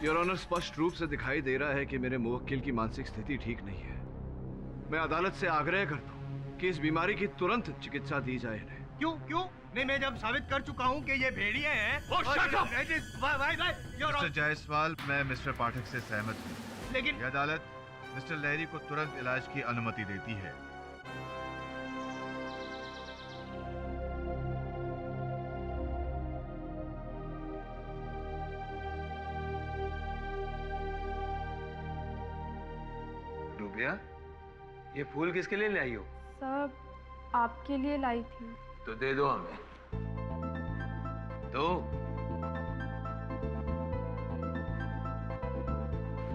Speaker 20: योर ऑनर, स्पष्ट रूप से दिखाई दे रहा है कि मेरे मुवक्किल की मानसिक स्थिति ठीक नहीं है। मैं अदालत से आग्रह करता हूँ कि इस बीमारी की तुरंत चिकित्सा दी जाए इन्हें।
Speaker 18: क्यों क्यों नहीं? मैं जब साबित कर चुका हूँ कि ये भेड़िए हैं।
Speaker 21: मिस्टर जायसवाल, मैं मिस्टर पाठक से सहमत हूँ,
Speaker 18: लेकिन
Speaker 21: ये अदालत मिस्टर लहरी को तुरंत इलाज की अनुमति देती है।
Speaker 1: रूबिया, ये फूल किसके लिए लाई हो?
Speaker 15: सब आपके लिए लाई थी।
Speaker 1: तो दे दो हमें। दो।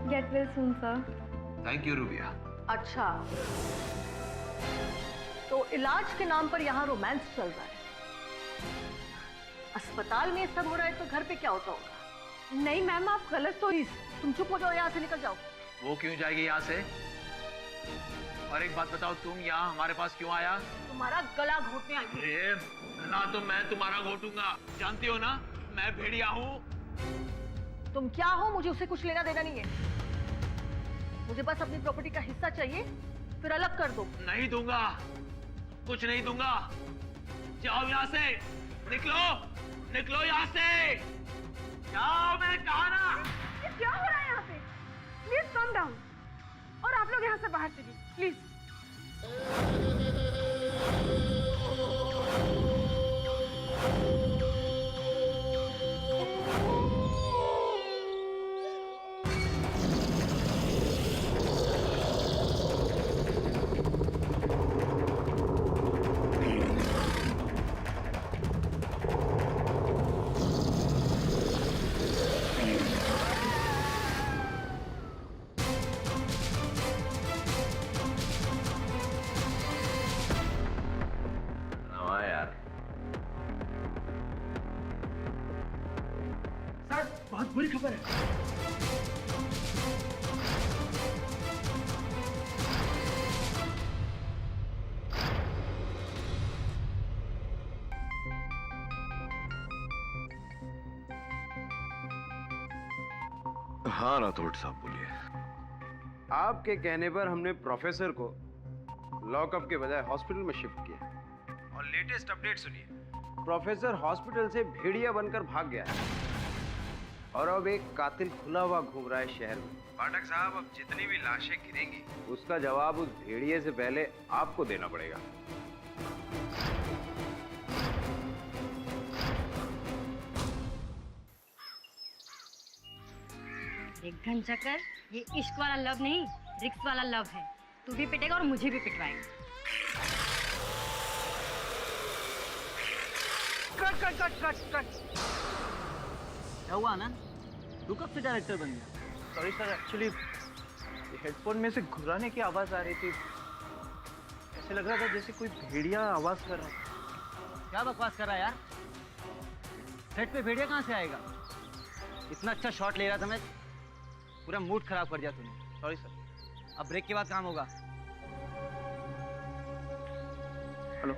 Speaker 15: Get well soon sir.
Speaker 1: Thank you rubia.
Speaker 11: अच्छा, तो इलाज के नाम पर यहाँ रोमांस चल रहा है। अस्पताल में सब हो रहा है तो घर पे क्या होता होगा? नहीं मैम, आप गलत तो। तुम चुप हो जाओ, यहाँ से निकल जाओ।
Speaker 1: वो क्यों जाएगी यहाँ से? और एक बात बताओ, तुम यहाँ हमारे पास क्यों आया?
Speaker 11: तुम्हारा गला घोटने आई हूँ।
Speaker 1: अरे ना, तो मैं तुम्हारा घोटूंगा। जानती हो ना, मैं भेड़िया हूँ।
Speaker 11: तुम क्या हो, मुझे उससे कुछ लेना देना नहीं है। मुझे बस अपनी प्रॉपर्टी का हिस्सा चाहिए, फिर अलग कर दो।
Speaker 1: नहीं दूंगा, कुछ नहीं दूंगा। जाओ यहाँ से, निकलो, निकलो यहाँ से। जाओ, मैंने कहा ना।
Speaker 2: ये क्या हो रहा है यहाँ पे? Please come down. और आप लोग यहाँ से बाहर चलिए प्लीज।
Speaker 9: बहुत बुरी खबर है।
Speaker 20: हाँ राठौड़ साहब, बोलिए।
Speaker 12: आपके कहने पर हमने प्रोफेसर को लॉकअप के बजाय हॉस्पिटल में शिफ्ट किया। और लेटेस्ट अपडेट सुनिए, प्रोफेसर हॉस्पिटल से भेड़िया बनकर भाग गया है और अब एक कातिल खुला हुआ घूम रहा है शहर में। पाठक साहब, अब जितनी भी लाशें गिरेंगी उसका जवाब उस भेड़िए से पहले आपको देना पड़ेगा।
Speaker 5: एक घन चक्कर, ये इश्क वाला लव नहीं, रिक्स वाला लव है। तू भी पिटेगा और मुझे भी पिटवाएगा।
Speaker 17: Cut cut cut cut cut. क्या हुआ आनंद? तू कब से डायरेक्टर बन गया?
Speaker 13: सॉरी सर, एक्चुअली हेडफोन में से घुराने की आवाज आ रही थी। ऐसे लग रहा था जैसे कोई भेड़िया आवाज कर रहा था।
Speaker 17: क्या बकवास कर रहा है यार? सेट पे भेड़िया कहाँ से आएगा? इतना अच्छा शॉट ले रहा था मैं, पूरा मूड खराब कर दिया तूने।
Speaker 13: Sorry sir.
Speaker 17: अब ब्रेक के बाद काम होगा।
Speaker 13: हेलो।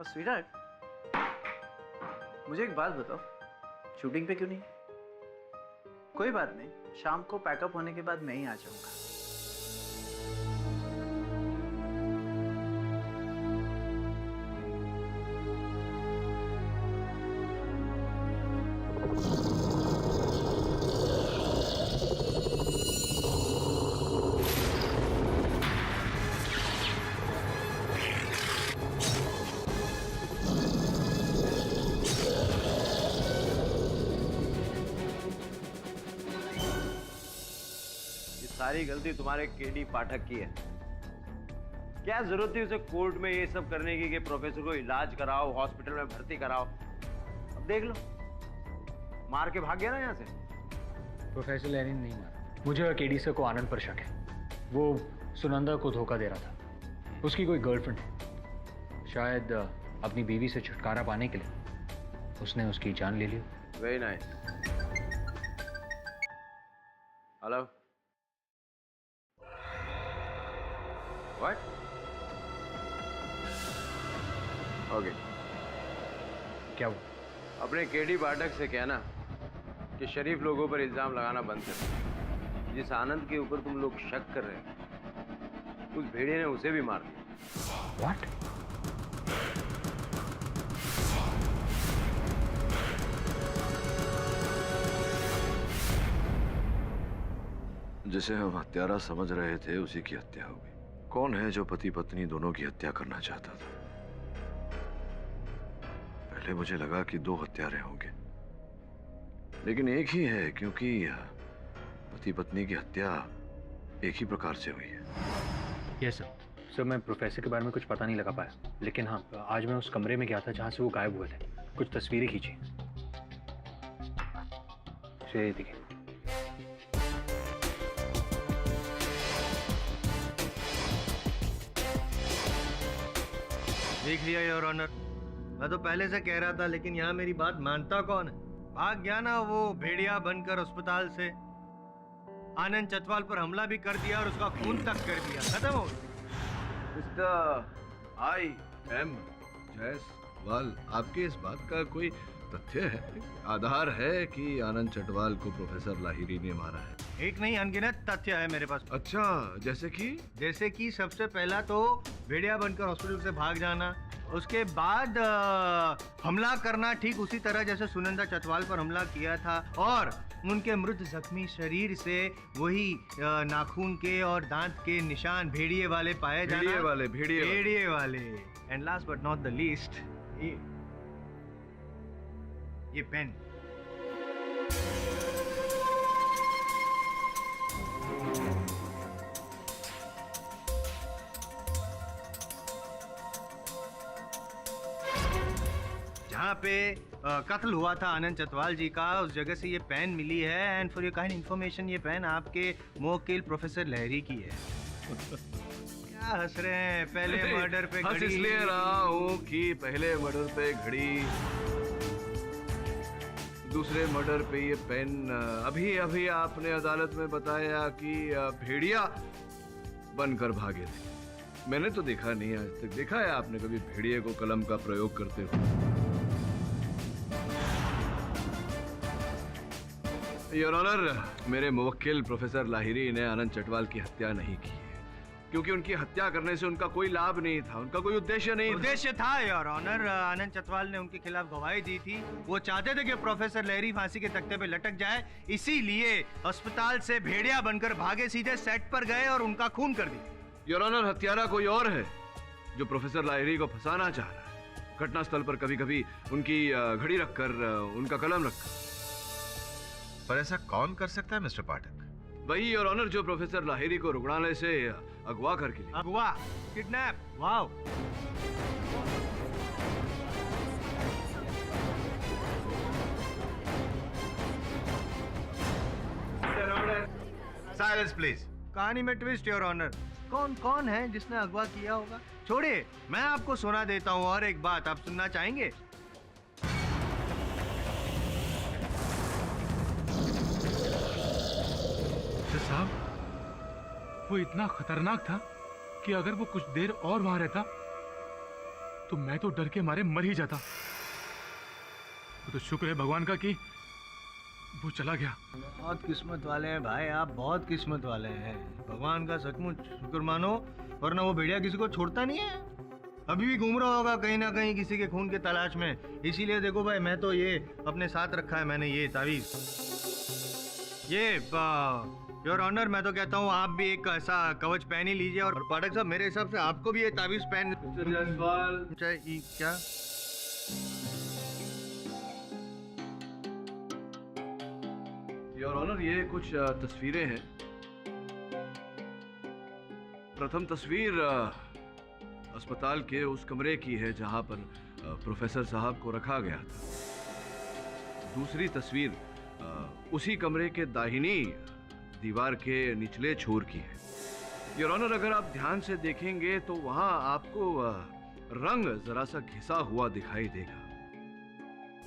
Speaker 13: स्वीटहार्ट, मुझे एक बात बताओ, शूटिंग पे क्यों नहीं? कोई बात नहीं, शाम को पैकअप होने के बाद मैं ही आ जाऊंगा।
Speaker 12: सारी गलती तुम्हारे केडी पाठक की है। क्या जरूरत थी उसे कोर्ट में ये सब करने की कि प्रोफेसर को इलाज कराओ, हॉस्पिटल में भर्ती कराओ। अब देख लो, मार के भाग गया ना यहाँ से।
Speaker 16: प्रोफेसर लेनिन नहीं मारा, मुझे और केडी सर को आनंद पर शक है। वो सुनंदा को धोखा दे रहा था। उसकी कोई गर्लफ्रेंड है। शायद अपनी बीवी से छुटकारा पाने के लिए उसने उसकी जान ले ली।
Speaker 3: Very nice. Hello. What? Okay.
Speaker 16: क्या हुआ?
Speaker 3: अपने केडी पाठक से कहना कि शरीफ लोगों पर इल्जाम लगाना बंद कर। जिस आनंद के ऊपर तुम लोग शक कर रहे हैं उस भेड़िए ने उसे भी मार दिया।
Speaker 16: व्हाट?
Speaker 20: जिसे हम हत्यारा समझ रहे थे उसी की हत्या हो गई। कौन है जो पति पत्नी दोनों की हत्या करना चाहता था? पहले मुझे लगा कि 2 हत्यारे होंगे, लेकिन एक ही है, क्योंकि पति पत्नी की हत्या एक ही प्रकार से हुई है।
Speaker 16: यस सर, मैं प्रोफेसर के बारे में कुछ पता नहीं लगा पाया, लेकिन हाँ, आज मैं उस कमरे में गया था जहाँ से वो गायब हुए थे। कुछ तस्वीरें खींची। देखिए।
Speaker 18: देख लिया योर ऑनर, मैं तो पहले से कह रहा था, लेकिन यहाँ मेरी बात मानता कौन है? भाग गया ना वो भेड़िया बनकर अस्पताल से। आनंद चटवाल पर हमला भी कर दिया और उसका खून तक कर दिया। खत्म हो गया।
Speaker 20: मिस्टर आई एम जायसवाल, आपके इस बात का कोई तथ्य है, आधार है कि आनंद चटवाल को प्रोफेसर लाहिरी ने मारा है?
Speaker 18: एक नहीं, अनगिनत तथ्य है मेरे पास।
Speaker 20: अच्छा, जैसे कि
Speaker 18: सबसे पहला तो भेड़िया बनकर हॉस्पिटल से भाग जाना, उसके बाद हमला करना ठीक उसी तरह जैसे सुनंदा चटवाल पर हमला किया था, और उनके मृत जख्मी शरीर से वही नाखून के और दांत के निशान भेड़िए वाले पाए जाना। भेड़िए वाले। And last but not the least, ये पेन। जहाँ पे कत्ल हुआ था आनंद चटवाल जी का, उस जगह से ये पेन मिली है। And for your kind information, ये पेन आपके मोवक्किल प्रोफेसर लहरी की है। क्या हंस रहे हैं? पहले मर्डर पे घड़ी।
Speaker 20: इसलिए रहा हूँ कि पहले मर्डर पे घड़ी, दूसरे मर्डर पे ये पेन। अभी अभी आपने अदालत में बताया कि भेड़िया बनकर भागे थे। मैंने तो देखा नहीं आज तक। देखा है आपने कभी भेड़िए को कलम का प्रयोग करते हुए? योर ऑनर, मेरे मुवक्किल प्रोफेसर लाहिरी ने आनंद चटवाल की हत्या नहीं की है, क्योंकि उनकी हत्या करने से उनका कोई लाभ नहीं था, उनका कोई उद्देश्य नहीं था।
Speaker 18: उद्देश्य था योर ऑनर। आनंद चटवाल ने उनके खिलाफ गवाही दी थी। वो चाहते थे कि प्रोफेसर लहरी फांसी के तख्ते पे लटक जाए, इसीलिए अस्पताल से भेड़िया बनकर भागे, सीधे सेट पर गए और उनका खून कर दिया।
Speaker 20: योर ऑनर, हत्यारा कोई और है जो प्रोफेसर लाहिरी को फंसाना चाह रहा है। घटनास्थल पर कभी कभी उनकी घड़ी रखकर, उनका कलम रखकर।
Speaker 21: पर ऐसा कौन कर सकता है मिस्टर पाठक?
Speaker 20: वही योर ऑनर जो प्रोफेसर लाहिरी को रुग्णालय से अगवा करके ले।
Speaker 18: अगवा? किडनैप? वाओ।
Speaker 21: Silence please.
Speaker 18: कहानी में ट्विस्ट योर ऑनर। कौन है जिसने अगवा किया होगा? छोड़िए, मैं आपको सुना देता हूँ। और एक बात आप सुनना चाहेंगे?
Speaker 6: साहब, वो इतना खतरनाक था कि अगर वो कुछ देर और वहां रहता तो मैं तो डर के मारे मर ही जाता। वो तो शुक्र है भगवान का कि वो चला गया।
Speaker 18: बहुत किस्मत वाले हैं भाई आप, बहुत किस्मत वाले हैं। भगवान का सचमुच शुक्र मानो, वरना वो भेड़िया किसी को छोड़ता नहीं है। अभी भी घूम रहा होगा कहीं ना कहीं किसी के खून के तलाश में। इसीलिए देखो भाई, मैं तो ये अपने साथ रखा है मैंने, ये तावीज। ये योर ऑनर, मैं तो कहता हूँ आप भी एक ऐसा कवच पहन ही लीजिए। और पाठक साहब, मेरे हिसाब से आपको भी ये तावीज पहन क्या?
Speaker 20: योर ऑनर, ये कुछ तस्वीरें हैं। प्रथम तस्वीर अस्पताल के उस कमरे की है जहां पर प्रोफेसर साहब को रखा गया था। दूसरी तस्वीर उसी कमरे के दाहिनी दीवार के निचले छोर की है। योर ऑनर, अगर आप ध्यान से देखेंगे तो वहां आपको रंग जरा सा घिसा हुआ दिखाई देगा।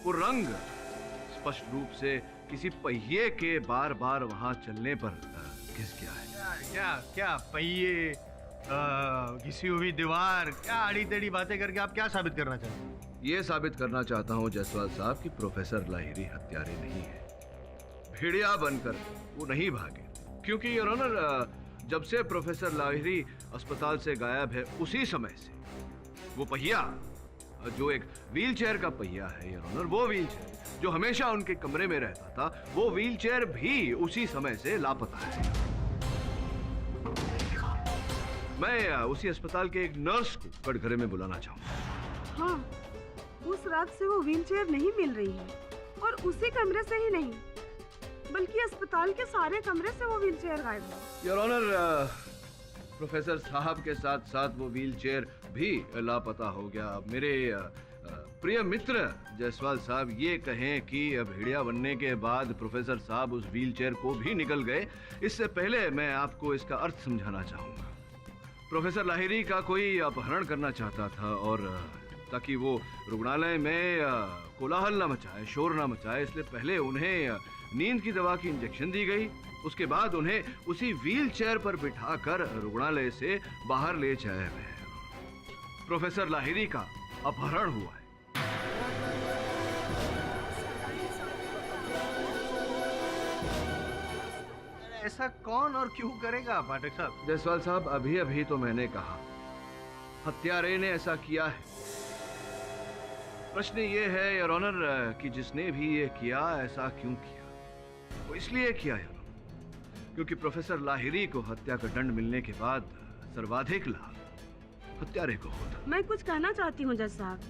Speaker 20: वो रंग स्पष्ट रूप से किसी पहिए के बार बार वहां चलने पर घिस गया है।
Speaker 18: क्या क्या पहिए, घिसी हुई दीवार, क्या आड़ी टेढ़ी बातें करके आप क्या साबित करना चाहते हैं?
Speaker 20: ये साबित करना चाहता हूं जायसवाल साहब कि प्रोफेसर लाहिरी हत्यारे नहीं है। भेड़िया बनकर वो नहीं भागे, क्योंकि योर ऑनर जब से प्रोफेसर लाहिरी अस्पताल से गायब है उसी समय से वो पहिया, जो एक व्हीलचेयर का पहिया है योर ऑनर, वो व्हीलचेयर जो हमेशा उनके कमरे में रहता था, वो व्हीलचेयर भी उसी समय से लापता है। मैं उसी अस्पताल के एक नर्स को कटघरे में बुलाना चाहूंगा।
Speaker 7: हाँ, उस रात से वो व्हीलचेयर नहीं मिल रही है, और उसी कमरे से ही नहीं बल्कि अस्पताल के सारे कमरे से वो व्हीलचेयर गायब है।
Speaker 20: योर ऑनर, प्रोफेसर साहब के साथ साथ वो व्हीलचेयर भी लापता हो गया। मेरे प्रिय मित्र जायसवाल साहब ये कहें कि भेड़िया बनने के बाद प्रोफेसर साहब उस व्हीलचेयर को भी निकल गए, इससे पहले मैं आपको इसका अर्थ समझाना चाहूंगा। प्रोफेसर लाहिरी का कोई अपहरण करना चाहता था, और ताकि वो रुग्णालय में कोलाहल न मचाए, शोर न मचाए, इसलिए पहले उन्हें नींद की दवा की इंजेक्शन दी गई। उसके बाद उन्हें उसी व्हीलचेयर पर बिठाकर रुग्णालय से बाहर ले जाया गया। प्रोफेसर लाहिरी का अपहरण हुआ है।
Speaker 18: ऐसा कौन और क्यों करेगा पाठक साहब?
Speaker 20: जायसवाल साहब, अभी अभी तो मैंने कहा हत्यारे ने ऐसा किया है। प्रश्न ये है योर ऑनर कि जिसने भी ये किया ऐसा क्यों किया? वो इसलिए किया योर ऑनर क्योंकि प्रोफेसर लाहिरी को हत्या का दंड मिलने के बाद सर्वाधिक लाभ हत्यारे को होता।
Speaker 7: मैं कुछ कहना चाहती हूँ जज साहब,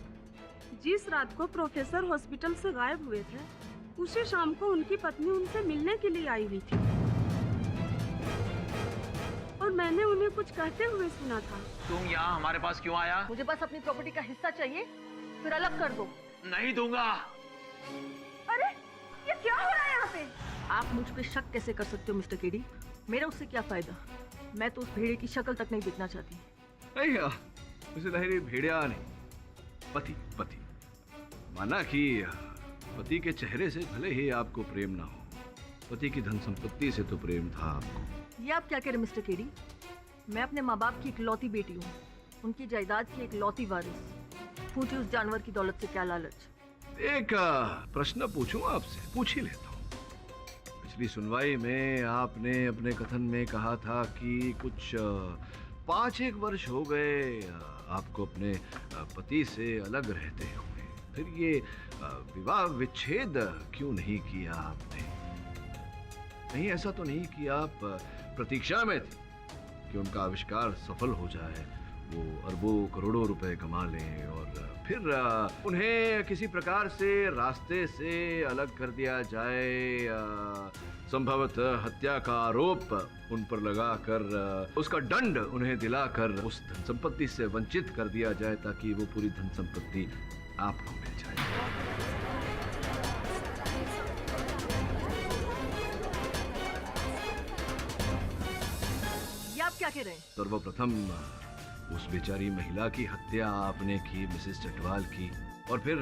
Speaker 7: जिस रात को प्रोफेसर हॉस्पिटल से गायब हुए थे, उसी शाम को उनकी पत्नी उनसे मिलने के लिए आई हुई थी, और मैंने उन्हें कुछ कहते हुए सुना था।
Speaker 1: तुम यहाँ हमारे पास क्यों आया?
Speaker 11: मुझे बस अपनी प्रॉपर्टी का हिस्सा चाहिए, फिर अलग कर दो।
Speaker 1: नहीं दूंगा।
Speaker 11: अरे ये क्या हो रहा है यहाँ पे? आप मुझ पे शक कैसे कर सकते हो मिस्टर केडी? मेरा उससे क्या फायदा? मैं तो उस भेड़िए की शक्ल तक नहीं देखना चाहती।
Speaker 20: नहीं, लाहिरी भेड़िया नहीं, पति। पति माना कि पति के चेहरे से भले ही आपको प्रेम ना हो, पति की धन संपत्ति से तो प्रेम था आपको।
Speaker 11: ये आप क्या कह रहे मिस्टर केडी? मैं अपने माँ बाप की इकलौती बेटी हूँ, उनकी जायदाद की इकलौती वारिस। पूछिए उस जानवर की दौलत से क्या लालच?
Speaker 20: एक प्रश्न पूछूं आपसे? पूछ ही लेता हूँ। पिछली सुनवाई में आपने अपने कथन में कहा था कि कुछ 5-1 वर्ष हो गए आपको अपने पति से अलग रहते हुए, फिर ये विवाह विच्छेद क्यों नहीं किया आपने? नहीं, ऐसा तो नहीं कि आप प्रतीक्षा में थे कि उनका आविष्कार सफल हो जाए, वो अरबों करोड़ों रुपए कमा लें और फिर उन्हें किसी प्रकार से रास्ते से अलग कर दिया जाए, संभवतः हत्या का आरोप उन पर लगाकर उसका दंड उन्हें दिलाकर उस धन संपत्ति से वंचित कर दिया जाए, ताकि वो पूरी धन संपत्ति आपको मिल जाए।
Speaker 11: ये आप क्या कह रहे हैं?
Speaker 20: सर्वप्रथम उस बेचारी महिला की हत्या आपने की, मिसेस चटवाल की, और फिर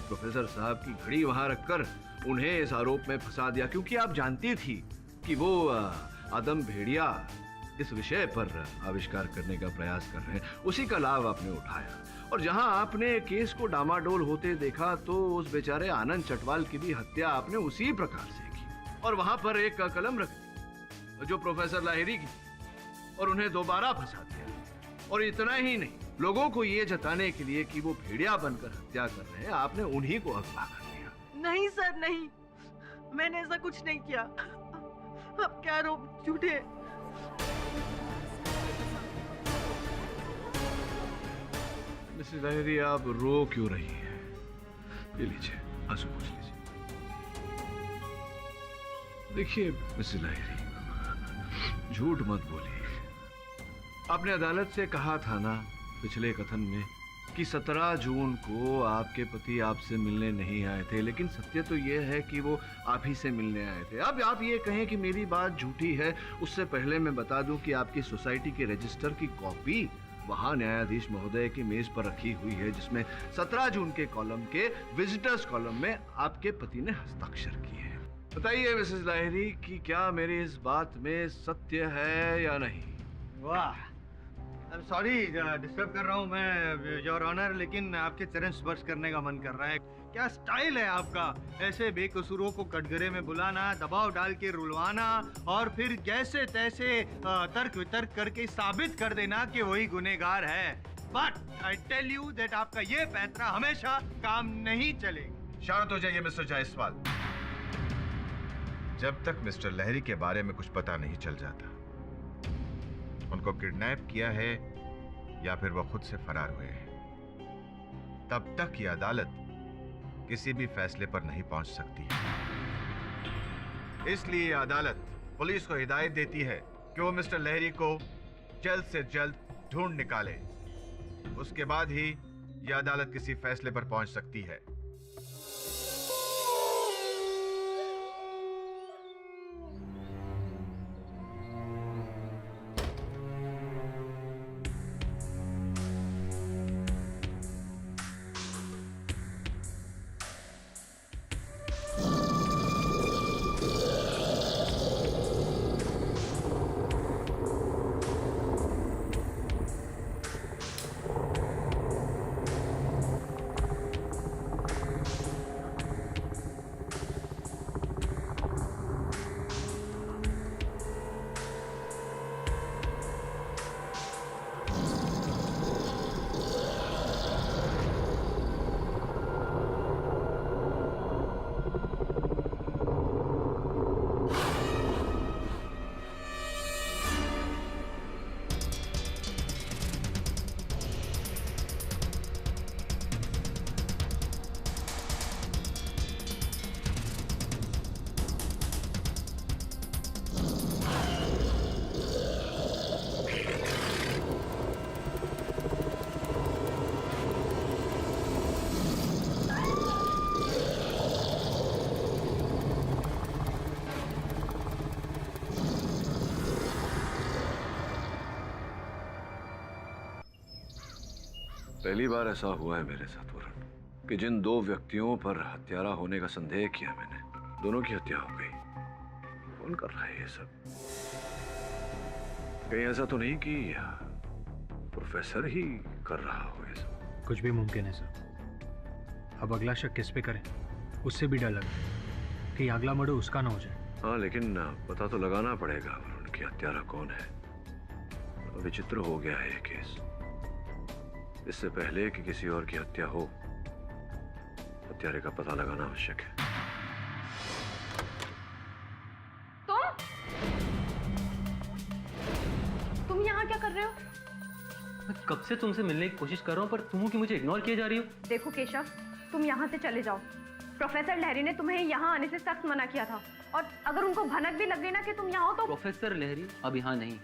Speaker 20: प्रोफेसर साहब की घड़ी वहां रखकर उन्हें इस आरोप में फंसा दिया, क्योंकि आप जानती थी कि वो आदम भेड़िया इस विषय पर आविष्कार करने का प्रयास कर रहे हैं। उसी का लाभ आपने उठाया, और जहां आपने केस को डामाडोल होते देखा तो उस बेचारे आनंद चटवाल की भी हत्या आपने उसी प्रकार से की, और वहां पर एक कलम रख दी जो प्रोफेसर लाहिरी की, और उन्हें दोबारा फंसा दिया। और इतना ही नहीं, लोगों को ये जताने के लिए कि वो भेड़िया बनकर हत्या कर रहे हैं, आपने उन्हीं को अगवा कर दिया।
Speaker 11: नहीं सर, नहीं, मैंने ऐसा कुछ नहीं किया। अब क्या आरोप झूठे?
Speaker 20: मिसेस लाहिरी, आप रो क्यों रही हैं? ये लीजिए, आंसू पोंछ लीजिए। देखिए मिसेस लाहिरी, झूठ मत बोलिए। आपने अदालत से कहा था ना पिछले कथन में कि 17 जून को आपके पति आपसे मिलने नहीं आए थे, लेकिन सत्य तो ये है कि वो आप ही से मिलने आए थे। अब आप ये कहें कि मेरी बात झूठी है, उससे पहले मैं बता दूं कि आपकी सोसाइटी के रजिस्टर की कॉपी वहां न्यायाधीश महोदय की मेज पर रखी हुई है, जिसमें 17 जून के कॉलम के विजिटर्स कॉलम में आपके पति ने हस्ताक्षर किए हैं। बताइए मिसेस लाहिरी कि क्या मेरी इस बात में सत्य है या नहीं?
Speaker 18: वाह, आई एम सॉरी डिस्टर्ब कर रहा हूँ मैं योर ऑनर, लेकिन आपके चरण स्पर्श करने का मन कर रहा है। क्या स्टाइल है आपका, ऐसे बेकसूरों को कटघरे में बुलाना, दबाव डाल के रुलवाना और फिर जैसे तैसे तर्क वितर्क करके साबित कर देना कि वही गुनहगार है। But I tell you that आपका ये पैंतरा हमेशा काम नहीं चलेगा।
Speaker 21: शांत हो जाइए मिस्टर जायसवाल। जब तक मिस्टर लहरी के बारे में कुछ पता नहीं चल जाता, उनको किडनैप किया है या फिर वो खुद से फरार हुए हैं, तब तक ये अदालत किसी भी फैसले पर नहीं पहुंच सकती है। इसलिए अदालत पुलिस को हिदायत देती है कि वो मिस्टर लहरी को जल्द से जल्द ढूंढ निकाले। उसके बाद ही यह अदालत किसी फैसले पर पहुंच सकती है।
Speaker 20: पहली बार ऐसा हुआ है मेरे साथ वरुण कि जिन दो व्यक्तियों पर हत्यारा होने का संदेह किया मैंने, दोनों की हत्या हो गई। कौन कर रहा है ये सब? कहीं ऐसा तो नहीं कि प्रोफेसर ही कर रहा हो ये सब?
Speaker 16: कुछ भी मुमकिन है सर। अब अगला शक किस पे करें, उससे भी डर लगा कि अगला मर्डर उसका ना हो जाए।
Speaker 20: हाँ, लेकिन पता तो लगाना पड़ेगा वरुण कि हत्यारा कौन है। विचित्र हो गया है ये केस। इससे पहले कि किसी और की हत्या हो, हत्यारे का पता लगाना आवश्यक है।
Speaker 15: तुम यहाँ क्या कर रहे हो?
Speaker 19: मैं कब से तुमसे मिलने की कोशिश कर रहा हूँ, पर तुम कि मुझे इग्नोर किए जा रही हो।
Speaker 2: देखो केशव, तुम यहाँ से चले जाओ। प्रोफेसर लहरी ने तुम्हें यहाँ आने से सख्त मना किया था, और अगर उनको भनक भी लग गई ना कि तुम यहाँ हो तो।
Speaker 19: प्रोफेसर लहरी अब यहाँ नहीं,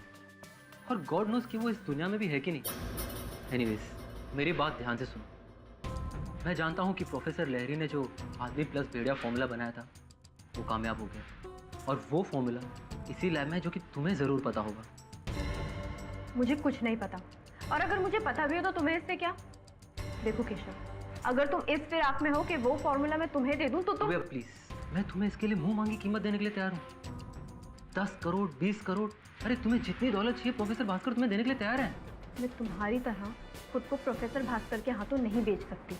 Speaker 19: और गॉड नोस कि वो इस दुनिया में भी है कि नहीं। एनीवेज, मेरी बात ध्यान से सुनो। मैं जानता हूँ कि प्रोफेसर लहरी ने जो आदमी प्लस भेड़िया फॉर्मूला बनाया था वो कामयाब हो गया, और वो फॉर्मूला इसी लैब में है, जो कि तुम्हें ज़रूर पता होगा।
Speaker 2: मुझे कुछ नहीं पता, और अगर मुझे पता भी हो तो तुम्हें इससे क्या। देखो केशव, अगर तुम इस फिराक में हो कि वो फॉर्मूला मैं तुम्हें दे दूं तो तुम।
Speaker 19: प्लीज, मैं तुम्हें इसके लिए मुंह मांगी कीमत देने के लिए तैयार हूँ। 10 करोड़, 20 करोड़, अरे तुम्हें जितनी दौलत चाहिए प्रोफेसर भास्कर तुम्हें देने के लिए तैयार है।
Speaker 2: मैं तुम्हारी तरह खुद को प्रोफेसर भास्कर के हाथों नहीं बेच सकती।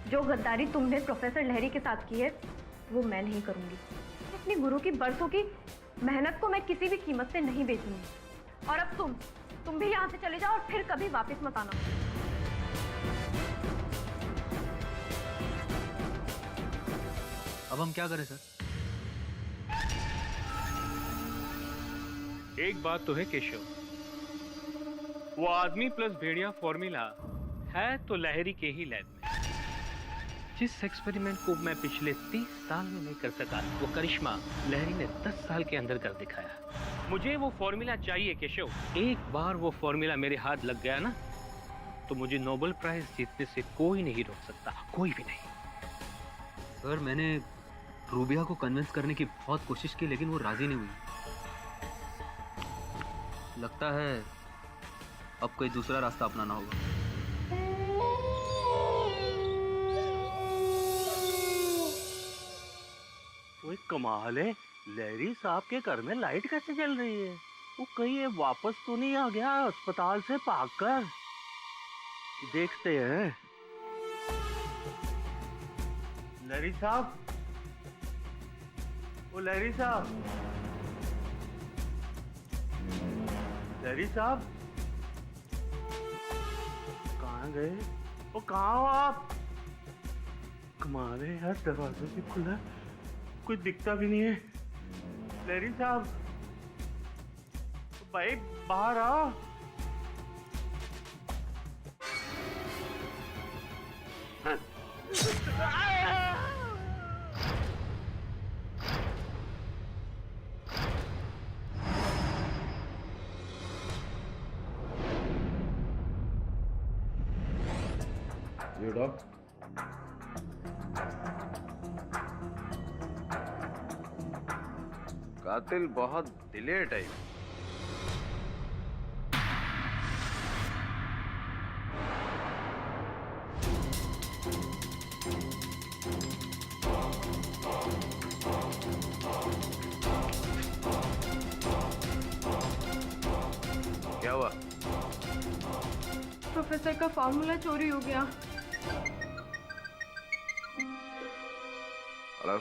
Speaker 2: जो गद्दारी तुमने प्रोफेसर लहरी के साथ की है वो मैं नहीं करूंगी। अपनी गुरु की बरसों की मेहनत को मैं किसी भी कीमत से नहीं बेचूंगी। और अब तुम भी यहाँ से चले जाओ और फिर कभी वापस मत आना।
Speaker 19: अब हम क्या करें सर?
Speaker 10: एक बात तो है केशव, वो आदमी प्लस भेड़िया फॉर्मूला है तो लहरी के ही लैब में। जिस एक्सपेरिमेंट को मैं पिछले 30 साल में नहीं कर सका, वो करिश्मा लहरी ने 10 साल के अंदर कर दिखाया। मुझे वो फॉर्मूला चाहिए केशव। एक बार वो फॉर्मूला मेरे हाथ लग गया ना, तो मुझे नोबेल प्राइज जीतने से कोई नहीं रोक सकता, कोई भी नहीं।
Speaker 19: सर मैंने रूबिया को कन्विंस करने की बहुत कोशिश की, लेकिन वो राजी नहीं हुई। लगता है अब कोई दूसरा रास्ता अपनाना होगा।
Speaker 8: वो कमाल है, लहरी साहब के घर में लाइट कैसे जल रही है? वो कहीं ये वापस तो नहीं आ गया अस्पताल से भागकर? देखते हैं। लहरी साहब, ओ लहरी साहब, लहरी साहब कहाँ गए? ओ कहाँ हो आप? कमाल है यार, दरवाजा भी खुला, कुछ दिखता भी नहीं है। लहरी साहब, भाई बाहर आओ।
Speaker 20: You dog?
Speaker 3: कातिल बहुत दिले टाइप। क्या हुआ?
Speaker 2: प्रोफेसर का फॉर्मूला चोरी हो गया।
Speaker 3: हेलो,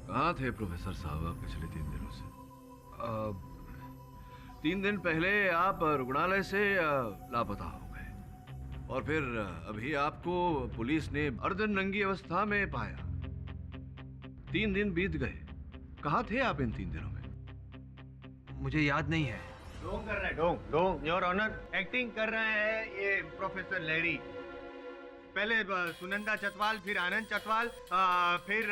Speaker 20: कहाँ थे प्रोफेसर साहब आप पिछले 3 दिनों से? 3 दिन पहले आप रुग्णालय से लापता हो गए और फिर अभी आपको पुलिस ने अर्धनंगी अवस्था में पाया। 3 दिन बीत गए, कहाँ थे आप इन 3 दिनों में?
Speaker 13: मुझे याद नहीं है।
Speaker 18: ढोंग कर रहे हैं, ढोंग ढोंग, योर ऑनर। एक्टिंग कर रहे हैं ये प्रोफेसर लहरी। पहले सुनंदा चतवाल, फिर आनंद चतवाल, फिर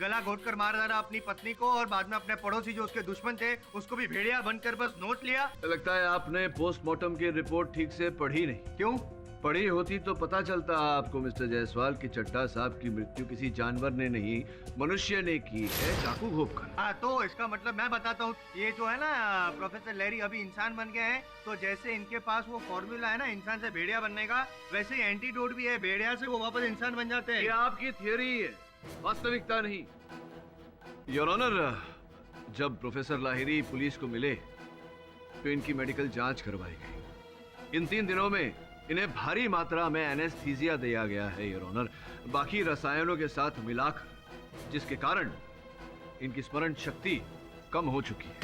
Speaker 18: गला घोटकर मार डाला अपनी पत्नी को, और बाद में अपने पड़ोसी जो उसके दुश्मन थे उसको भी भेड़िया बनकर बस नोट लिया।
Speaker 20: लगता है आपने पोस्टमार्टम की रिपोर्ट ठीक से पढ़ी नहीं।
Speaker 18: क्यों?
Speaker 20: पढ़ी होती तो पता चलता आपको मिस्टर जायसवाल की चड्ढा साहब की मृत्यु किसी जानवर ने नहीं, मनुष्य ने की है, चाकू घोंपकर।
Speaker 18: हाँ, तो इसका मतलब मैं बताता हूँ, ये जो है ना प्रोफेसर लहरी अभी इंसान बन गए हैं, तो जैसे इनके पास वो फॉर्मूला है ना इंसान से भेड़िया बनने का, वैसे ही एंटीडोट भी है, भेड़िया से वो वापस इंसान बन जाते हैं।
Speaker 20: ये आपकी थियोरी है, वास्तविकता नहीं। योर ऑनर, जब प्रोफेसर लाहिरी पुलिस को मिले तो इनकी मेडिकल जांच करवाई गई। इन 3 दिनों में इन्हें भारी मात्रा में एनेस्थीसिया दिया गया है योर ऑनर, बाकी रसायनों के साथ मिलाकर, जिसके कारण इनकी स्मरण शक्ति कम हो चुकी है।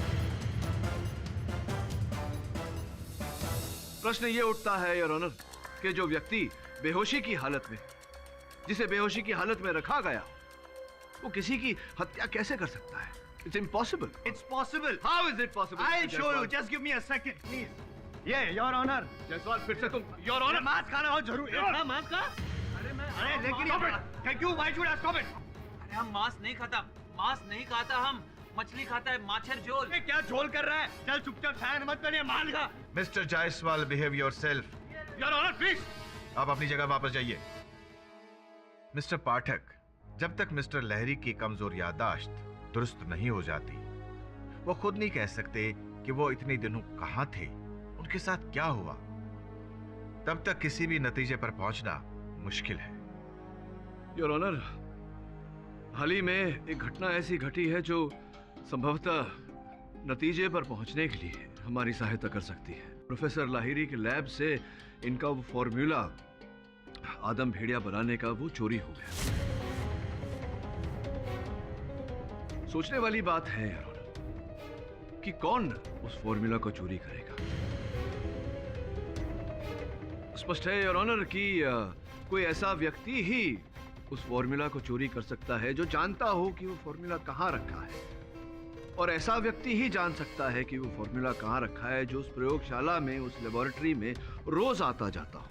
Speaker 20: प्रश्न ये उठता है योर ऑनर कि जो व्यक्ति बेहोशी की हालत में, जिसे बेहोशी की हालत में रखा गया, वो किसी की हत्या कैसे कर सकता है? It's impossible.
Speaker 18: It's possible.
Speaker 20: How is it possible?
Speaker 18: I will show you, just give me a second please. ये योर ऑनर।
Speaker 20: जायसवाल, फिर से तुम योर ऑनर।
Speaker 18: मांस खाना हो जरूर। मांस का? अरे लेकिन thank you, why should I stop it?
Speaker 17: अरे हम मांस नहीं खाता, मांस नहीं खाता, हम मछली खाता है, माछर झोल।
Speaker 18: क्या झोल कर रहा है? चल चुपचाप साइन मत करिए, मान खा।
Speaker 21: Mister Jaiswal, behave yourself.
Speaker 18: Your honour please.
Speaker 21: आप अपनी जगह वापस जाइए। मिस्टर पाठक, जब तक मिस्टर लहरी की कमजोर याददाश्त दुरुस्त नहीं हो जाती, वो खुद नहीं कह सकते कि वो इतने दिनों कहां थे, उनके साथ क्या हुआ, तब तक किसी भी नतीजे पर पहुंचना मुश्किल है।
Speaker 20: योर ऑनर, हाल ही में एक घटना ऐसी घटी है जो संभवतः नतीजे पर पहुंचने के लिए हमारी सहायता कर सकती है। प्रोफेसर लाहिरी के लैब से इनका वो फॉर्मूला आदम भेड़िया बनाने का वो चोरी हो गया। सोचने वाली बात है योर ऑनर कि कौन उस फॉर्मूला को चोरी करेगा। स्पष्ट है योर ऑनर कि कोई ऐसा व्यक्ति ही उस फॉर्मूला को चोरी कर सकता है जो जानता हो कि वो फॉर्मूला कहां रखा है, और ऐसा व्यक्ति ही जान सकता है कि वो फॉर्मूला कहां रखा है जो उस प्रयोगशाला में, उस लेबोरेटरी में रोज आता जाता हो।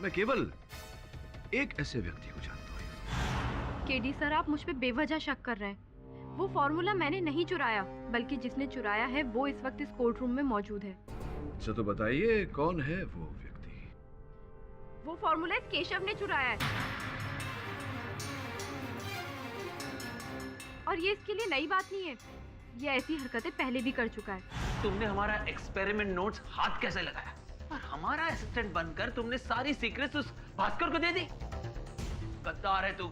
Speaker 20: मैं केवल एक ऐसे व्यक्ति को जानता हूं।
Speaker 15: केडी सर, आप मुझ पे बेवजह शक कर रहे हैं। वो फॉर्मूला मैंने नहीं चुराया, बल्कि जिसने चुराया है वो इस वक्त इस कोर्ट रूम में मौजूद है।
Speaker 20: अच्छा तो बताइए कौन है वो व्यक्ति?
Speaker 15: वो फॉर्मूला इस केशव ने चुराया है, और ये इसके लिए नई बात नहीं है। ये ऐसी हरकतें पहले भी कर चुका है।
Speaker 1: तुमने हमारा एक्सपेरिमेंट नोट्स हाथ कैसे लगाया, और हमारा असिस्टेंट बनकर तुमने सारी सीक्रेट्स उस भास्कर को दे दी। गद्दार है तू,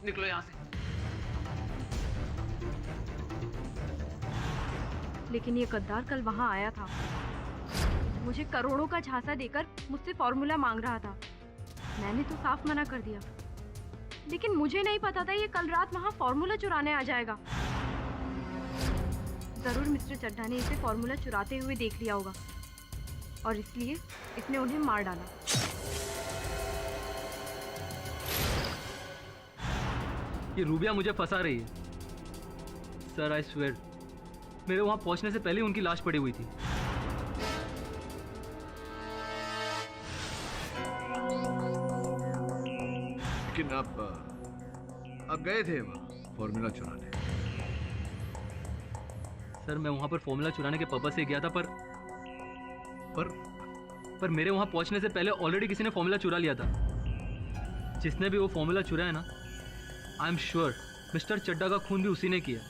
Speaker 1: निकलो यहाँ से।
Speaker 15: लेकिन ये गद्दार कल वहां आया था, मुझे करोड़ों का झांसा देकर मुझसे फॉर्मूला मांग रहा था। मैंने तो साफ मना कर दिया, लेकिन मुझे नहीं पता था ये कल रात वहां फॉर्मूला चुराने आ जाएगा। जरूर मिस्टर चड्ढा ने इसे फॉर्मूला चुराते हुए देख लिया होगा, और इसलिए इसने उन्हें मार डाला।
Speaker 19: ये रूबिया मुझे फंसा रही है। सर आई स्वेयर, मेरे वहां पहुंचने से पहले उनकी लाश पड़ी हुई थी।
Speaker 20: लेकिन आप गए थे वहां फॉर्मूला चुराने?
Speaker 19: सर मैं वहां पर फॉर्मूला चुराने के पर्पस से गया था, पर मेरे वहां पहुंचने से पहले ऑलरेडी किसी ने फॉर्मूला चुरा लिया था। जिसने भी वो फॉर्मूला चुराया ना, I am sure mister Chadha का खून भी उसी ने किया।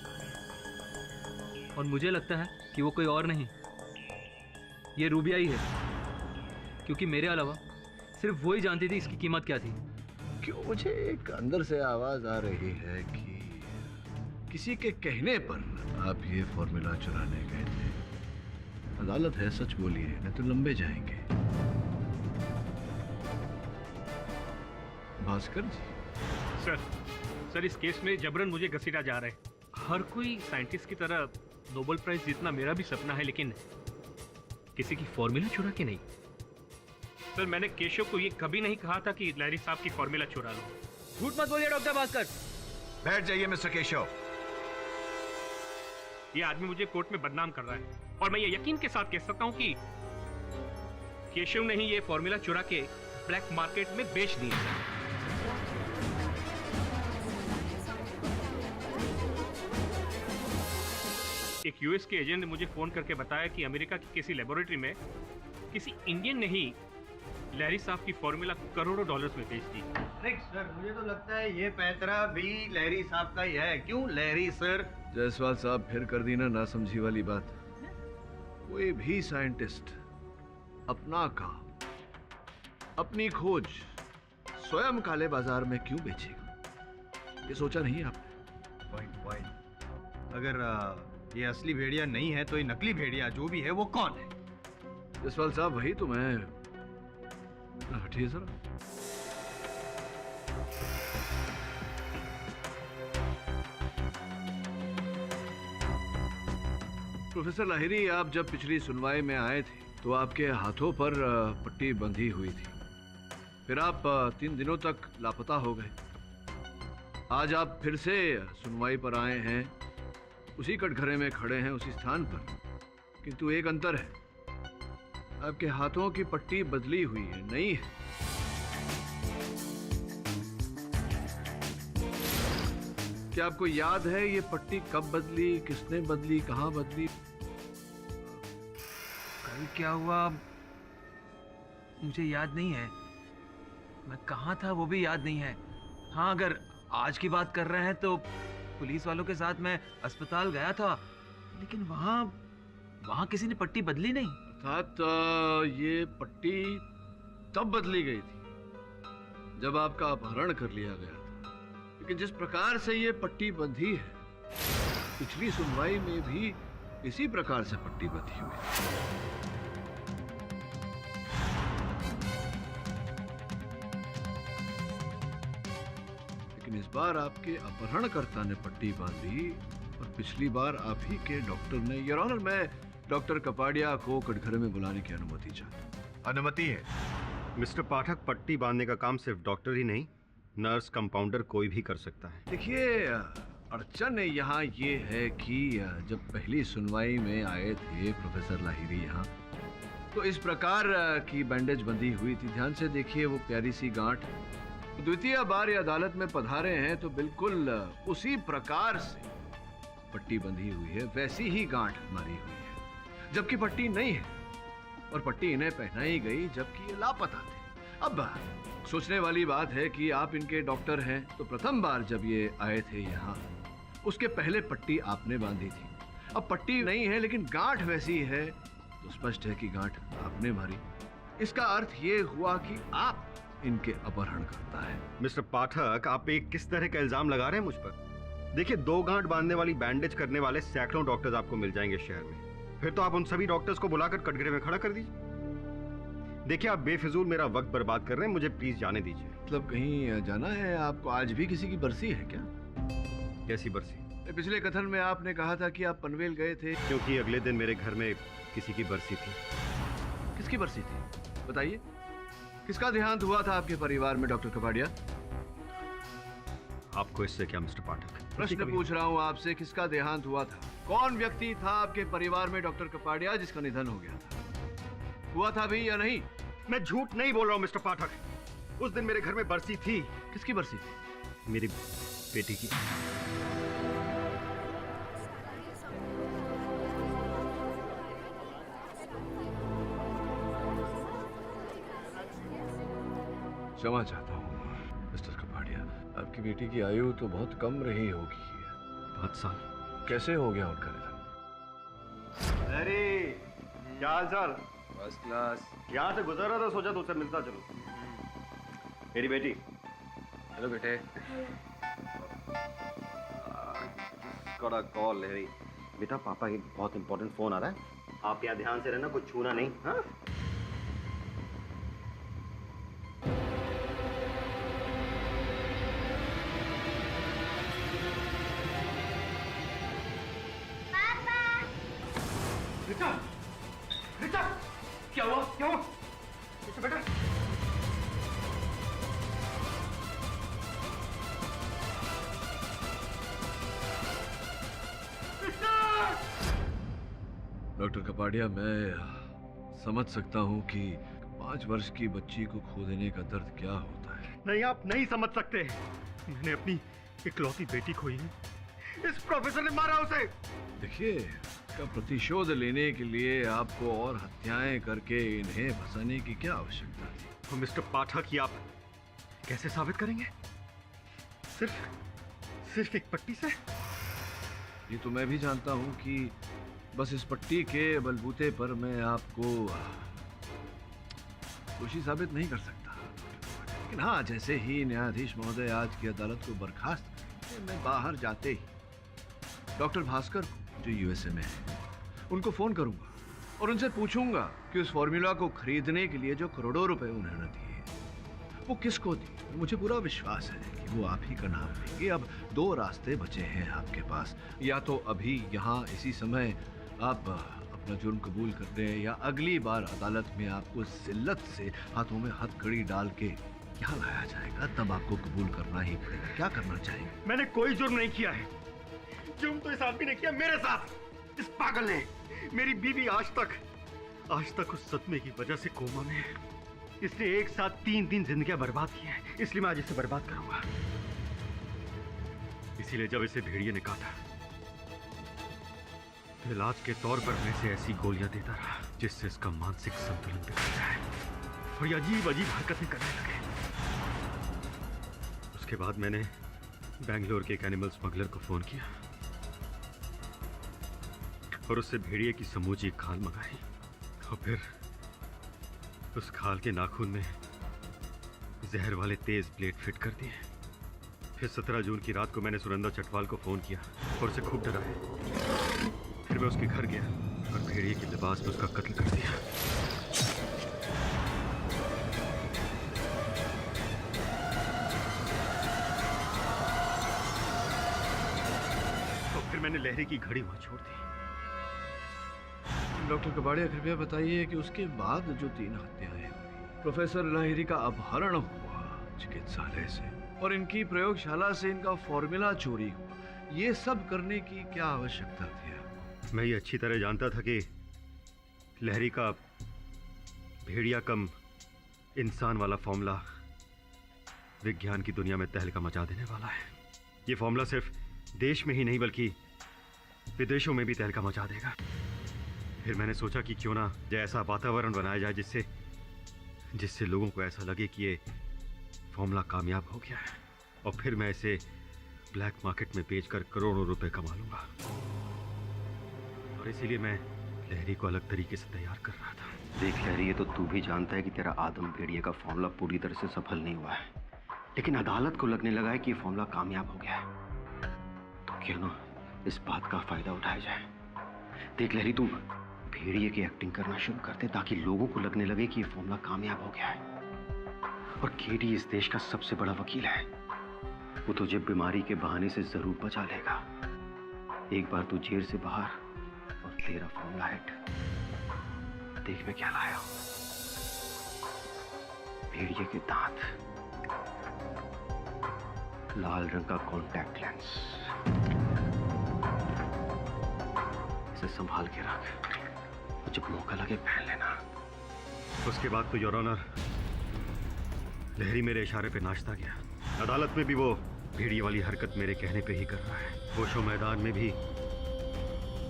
Speaker 19: और मुझे लगता है कि वो कोई और नहीं, ये रूबिया ही है, क्योंकि मेरे अलावा सिर्फ वो ही जानती थी इसकी कीमत क्या थी।
Speaker 20: क्यों मुझे एक अंदर से आवाज आ रही है कि किसी के कहने पर आप ये फॉर्मूला चुराने गए थे। अदालत है, सच बोलिए, नहीं तो लंबे जाएंगे। भास्कर जी।
Speaker 10: सर इस केस में जबरन मुझे घसीटा जा रहा है। हर कोई साइंटिस्ट की तरह नोबेल प्राइज जीतना मेरा भी सपना है, लेकिन किसी की फॉर्मूला चुरा के नहीं। सर मैंने केशव को ये कभी नहीं कहा था कि लहरी साहब की फॉर्मूला चुरा लो।
Speaker 19: झूठ मत बोलिए डॉक्टर भास्कर।
Speaker 21: बैठ जाइए मिस्टर केशव।
Speaker 10: ये आदमी मुझे कोर्ट में बदनाम कर रहा है, और मैं ये यकीन के साथ कह सकता हूँ कि केशव ने ही ये फॉर्मूला चुरा के ब्लैक मार्केट में बेच दिया। एक यूएस के एजेंट ने मुझे फोन करके बताया कि अमेरिका की किसी लेबोरेटरी में किसी इंडियन ने ही लहरी साहब की फॉर्मूला करोड़ों डॉलर्स में बेच दी।
Speaker 18: सर मुझे तो लगता है ये पैतरा भी लहरी साहब का ही है। क्यों लहरी सर?
Speaker 20: जायसवाल साहब फिर कर दी ना नासमझी वाली बात। कोई भी साइंटिस्ट अपना काम, अपनी खोज स्वयं काले बाजार में क्यों बेचेगा? ये सोचा नहीं आपने?
Speaker 18: पॉइंट। अगर ये असली भेड़िया नहीं है तो ये नकली भेड़िया जो भी है वो कौन है?
Speaker 20: जायसवाल साहब वही तो मैं। हटिए जरा। प्रोफेसर लाहिरी, आप जब पिछली सुनवाई में आए थे तो आपके हाथों पर पट्टी बंधी हुई थी। फिर आप 3 दिनों तक लापता हो गए। आज आप फिर से सुनवाई पर आए हैं, उसी कटघरे में खड़े हैं, उसी स्थान पर, किंतु एक अंतर है, आपके हाथों की पट्टी बदली हुई है, नई है। क्या आपको याद है ये पट्टी कब बदली, किसने बदली, कहां बदली?
Speaker 9: कल क्या हुआ मुझे याद नहीं है,
Speaker 1: मैं कहाँ था वो भी याद नहीं है। हाँ, अगर आज की बात कर रहे हैं तो पुलिस वालों के साथ मैं अस्पताल गया था, लेकिन वहाँ किसी ने पट्टी बदली नहीं।
Speaker 20: अर्थात ये पट्टी तब बदली गई थी जब आपका अपहरण कर लिया गया था, लेकिन जिस प्रकार से ये पट्टी बंधी है, पिछली सुनवाई में भी इसी प्रकार से पट्टी बंधी हुई थी। लेकिन इस बार आपके अपहरणकर्ता ने पट्टी बांधी और पिछली बार आप ही के डॉक्टर ने। योर ऑनर, मैं डॉक्टर कपाड़िया को कटघरे में बुलाने की अनुमति चाहता।
Speaker 14: अनुमति है। मिस्टर पाठक, पट्टी बांधने का काम सिर्फ डॉक्टर ही नहीं, नर्स, कंपाउंडर कोई भी कर सकता है।
Speaker 20: देखिए, अड़चन यहाँ ये है कि जब पहली सुनवाई में आए थे प्रोफेसर लाहिरी यहाँ, तो इस प्रकार की बैंडेज बंधी हुई थी। ध्यान से देखिए वो प्यारी सी गांठ। द्वितीय बार ये अदालत में पधारे हैं तो बिल्कुल उसी प्रकार से पट्टी बंधी हुई है, वैसी ही गांठ मारी हुई है, जबकि पट्टी नहीं है। और पट्टी इन्हें पहनाई गई जबकि ये लापता थे। अब सोचने वाली बात है कि आप इनके डॉक्टर हैं, तो प्रथम बार जब ये आए थे यहाँ, उसके पहले पट्टी आपने बांधी थी। अब पट्टी नहीं है लेकिन गांठ वैसी है, तो स्पष्ट है कि गांठ आपने मारी। इसका अर्थ ये हुआ कि आप इनके अपहरण करता है।
Speaker 14: मिस्टर पाठक, आप एक किस तरह का इल्जाम लगा रहे हैं मुझ पर? देखिए, 2 गांठ बांधने वाली, बैंडेज करने वाले सैकड़ों डॉक्टर्स आपको मिल जाएंगे शहर में। फिर तो आप उन सभी डॉक्टर्स को बुलाकर कटघरे में खड़ा कर दीजिए। देखिए, आप बेफिजूल मेरा वक्त बर्बाद कर रहे हैं, मुझे प्लीज जाने दीजिए।
Speaker 20: मतलब कहीं जाना है आपको? आज भी किसी की बरसी है क्या?
Speaker 14: कैसी बरसी?
Speaker 20: पिछले कथन में आपने कहा था कि आप पनवेल गए थे।
Speaker 14: क्योंकि अगले दिन मेरे घर में किसी की बरसी थी।
Speaker 20: किसकी बरसी थी, बताइए? किसका देहांत हुआ था आपके परिवार में डॉक्टर कपाड़िया?
Speaker 14: आपको इससे क्या मिस्टर पाठक?
Speaker 20: प्रश्न पूछ रहा हूँ आपसे, किसका देहांत हुआ था? कौन व्यक्ति था आपके परिवार में डॉक्टर कपाड़िया जिसका निधन हो गया था? हुआ था भी या नहीं?
Speaker 14: मैं झूठ नहीं बोल रहा हूँ मिस्टर पाठक। उस दिन मेरे घर में बरसी थी।
Speaker 20: किसकी बरसी थी?
Speaker 14: मेरी बेटी की।
Speaker 20: क्षमा चाहता हूँ मिस्टर कपाड़िया, आपकी बेटी की आयु तो बहुत कम रही होगी।
Speaker 14: 5 साल।
Speaker 20: कैसे हो गया उनका निधन?
Speaker 14: अरे क्या हाल चाल?
Speaker 3: First class.
Speaker 14: यहाँ से गुजर रहा था, सोचा तुझसे मिलता चलो। मेरी बेटी।
Speaker 3: हेलो बेटे।
Speaker 14: कड़ा कॉल है बेटा, पापा की बहुत इंपॉर्टेंट फोन आ रहा है, आप यहाँ ध्यान से रहना, कुछ छूना नहीं। हाँ,
Speaker 9: रिचा, क्या हुआ? क्या हुआ? बेटा,
Speaker 20: डॉक्टर कपाड़िया, मैं समझ सकता हूँ कि 5 वर्ष की बच्ची को खो देने का दर्द क्या होता है।
Speaker 14: नहीं, आप नहीं समझ सकते। मैंने अपनी इकलौती बेटी खोई है, इस प्रोफेसर ने मारा उसे।
Speaker 20: देखिए, इसका प्रतिशोध लेने के लिए आपको और हत्याएं करके इन्हें फंसाने की क्या आवश्यकता थी?
Speaker 14: तो मिस्टर पाठक, ये आप कैसे साबित करेंगे? सिर्फ एक पट्टी से?
Speaker 20: ये तो मैं भी जानता हूँ कि बस इस पट्टी के बलबूते पर मैं आपको दोषी साबित नहीं कर सकता। लेकिन हाँ, जैसे ही न्यायाधीश महोदय आज की अदालत को बर्खास्त करेंगे, मैं बाहर जाते ही डॉक्टर भास्कर जो यूएसए में है, उनको फोन करूंगा और उनसे पूछूंगा कि उस फॉर्मूला को खरीदने के लिए जो करोड़ों रुपए उन्होंने दिए, वो किसको दिए। मुझे पूरा विश्वास है कि वो आप ही का नाम लेंगे। अब 2 रास्ते बचे हैं आपके पास, या तो अभी यहाँ इसी समय आप अपना जुर्म कबूल कर दें, या अगली बार अदालत में आपको जिल्लत से हाथों में हथकड़ी डाल के यहाँ लाया जाएगा, तब आपको कबूल करना ही पड़ेगा। क्या करना चाहिए?
Speaker 14: मैंने कोई जुर्म नहीं किया है। जुर्म तो इस आदमी ने किया मेरे साथ, इस पागल ने। मेरी बीवी आज तक उस सदमे की वजह से कोमा में है। इसने एक साथ 3 दिन जिंदगियां बर्बाद की हैं, इसलिए मैं आज इसे बर्बाद करूंगा। इसीलिए जब इसे भेड़िए ने काटा, तो इलाज के तौर पर मैं इसे ऐसी गोलियां देता रहा जिससे इसका मानसिक संतुलन बिगड़ जाए और ये अजीब हरकतें करने लगे। उसके बाद मैंने बेंगलोर के एक एनिमल स्मगलर को फोन किया और उससे भेड़िए की समूची खाल मंगाई और फिर उस खाल के नाखून में जहर वाले तेज ब्लेड फिट कर दिए। फिर 17 जून की रात को मैंने सुनंदा चटवाल को फोन किया और उसे खूब डराया। फिर मैं उसके घर गया और भेड़िए के लिबास में उसका कत्ल कर दिया। तो फिर मैंने लहरी की घड़ी वहां छोड़ दी।
Speaker 20: डॉक्टर कबाड़िया, कृपया बताइए कि उसके बाद जो 3 हत्याएं हुई, प्रोफेसर लाहिरी का अपहरण हुआ चिकित्सालय से और इनकी प्रयोगशाला से इनका फॉर्मूला चोरी हुआ, ये सब करने की क्या आवश्यकता थी?
Speaker 14: मैं ये अच्छी तरह जानता था कि लहरी का भेड़िया कम इंसान वाला फॉर्मूला विज्ञान की दुनिया में तहलका मचा देने वाला है। ये फॉर्मूला सिर्फ देश में ही नहीं बल्कि विदेशों में भी तहलका मचा देगा। फिर मैंने सोचा कि क्यों ना ऐसा वातावरण बनाया जाए जिससे लोगों को ऐसा लगे कि ये फॉर्मूला कामयाब हो गया है और फिर मैं इसे ब्लैक मार्केट में बेचकर करोड़ों रुपए कमा लूंगा। और इसीलिए मैं लहरी को अलग तरीके से तैयार कर रहा था।
Speaker 4: देख लहरी, ये तो तू भी जानता है कि तेरा आदम भेड़िए का फॉर्मूला पूरी तरह से सफल नहीं हुआ है, लेकिन अदालत को लगने लगा है कि ये फॉर्मूला कामयाब हो गया है। तो क्यों ना इस बात का फायदा उठाया जाए। देख लहरी, तू भेड़िए की एक्टिंग करना शुरू कर दे ताकि लोगों को लगने लगे कि ये फॉर्मूला कामयाब हो गया है। और केडी इस देश का सबसे बड़ा वकील है, वो तुझे बीमारी के बहाने से जरूर बचा लेगा। एक बार तू जेल से बाहर और तेरा फॉर्मूला हिट। देख मैं क्या लाया हूं, भेड़िए के दांत, लाल रंग का कॉन्टैक्ट लेंस, इसे संभाल के रख, जब मौका लगे पहन लेना।
Speaker 14: उसके बाद तो योर ऑनर, लहरी मेरे इशारे पे नाचता गया। अदालत में भी वो भेड़िए वाली हरकत मेरे कहने पे ही कर रहा है। होशो मैदान में भी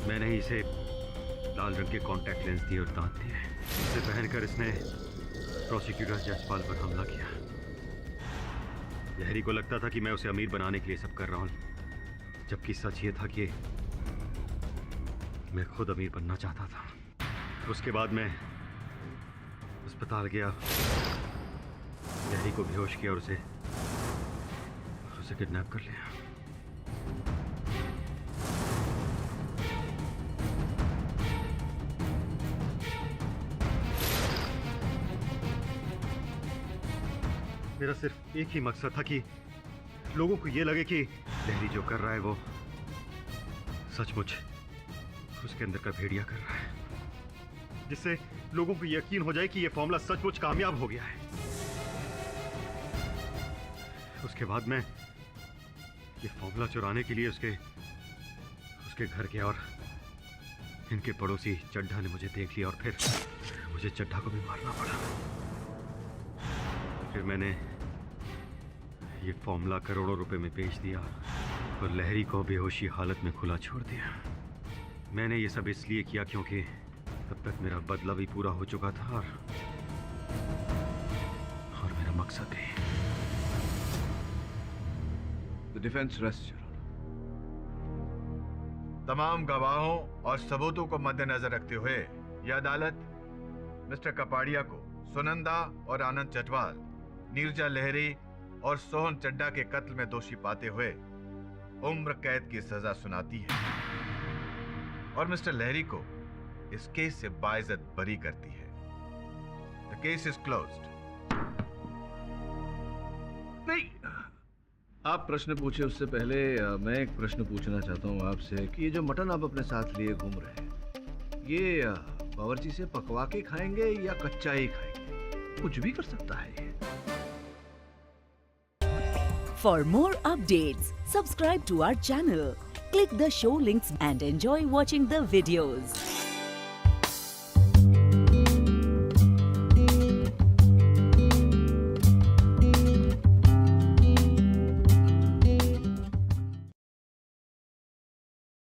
Speaker 14: मैंने ही इसे लाल रंग के कॉन्टैक्ट लेंस दिए और दांत दिए। इसे पहनकर इसने प्रोसिक्यूटर जसपाल पर हमला किया। लहरी को लगता था कि मैं उसे अमीर बनाने के लिए सब कर रहा हूं, जबकि सच ये था कि मैं खुद अमीर बनना चाहता था। उसके बाद मैं अस्पताल गया, लहरी को बेहोश किया और उसे किडनैप कर लिया। मेरा सिर्फ एक ही मकसद था कि लोगों को यह लगे कि लहरी जो कर रहा है वो सचमुच उसके अंदर का भेड़िया कर रहा है, जिससे लोगों को यकीन हो जाए कि यह फॉर्मूला सचमुच कामयाब हो गया है। उसके बाद मैं ये फॉर्मूला चुराने के लिए उसके घर गया और इनके पड़ोसी चड्ढा ने मुझे देख लिया और फिर मुझे चड्ढा को भी मारना पड़ा। फिर मैंने ये फॉर्मूला करोड़ों रुपए में बेच दिया और लहरी को बेहोशी हालत में खुला छोड़ दिया। मैंने ये सब इसलिए किया क्योंकि तब तक मेरा बदला भी पूरा हो चुका था और मेरा मकसद भी।
Speaker 20: The defense rests, Your Honor.
Speaker 21: तमाम गवाहों और सबूतों को मद्देनजर रखते हुए यह अदालत मिस्टर कपाड़िया को सुनंदा और आनंद चटवाल, नीरजा लहरी और सोहन चड्ढा के कत्ल में दोषी पाते हुए उम्र कैद की सजा सुनाती है और मिस्टर लहरी को इस केस से बाइज्जत बरी करती है। The case is closed.
Speaker 20: नहीं, आप प्रश्न पूछे उससे पहले मैं एक प्रश्न पूछना चाहता हूँ आपसे कि ये जो मटन आप अपने साथ लिए घूम रहे हैं, ये बावर्ची से पकवा के खाएंगे या कच्चा ही खाएंगे? कुछ भी कर सकता है ये।
Speaker 22: For more updates, subscribe to our channel, click the show links and enjoy watching the videos.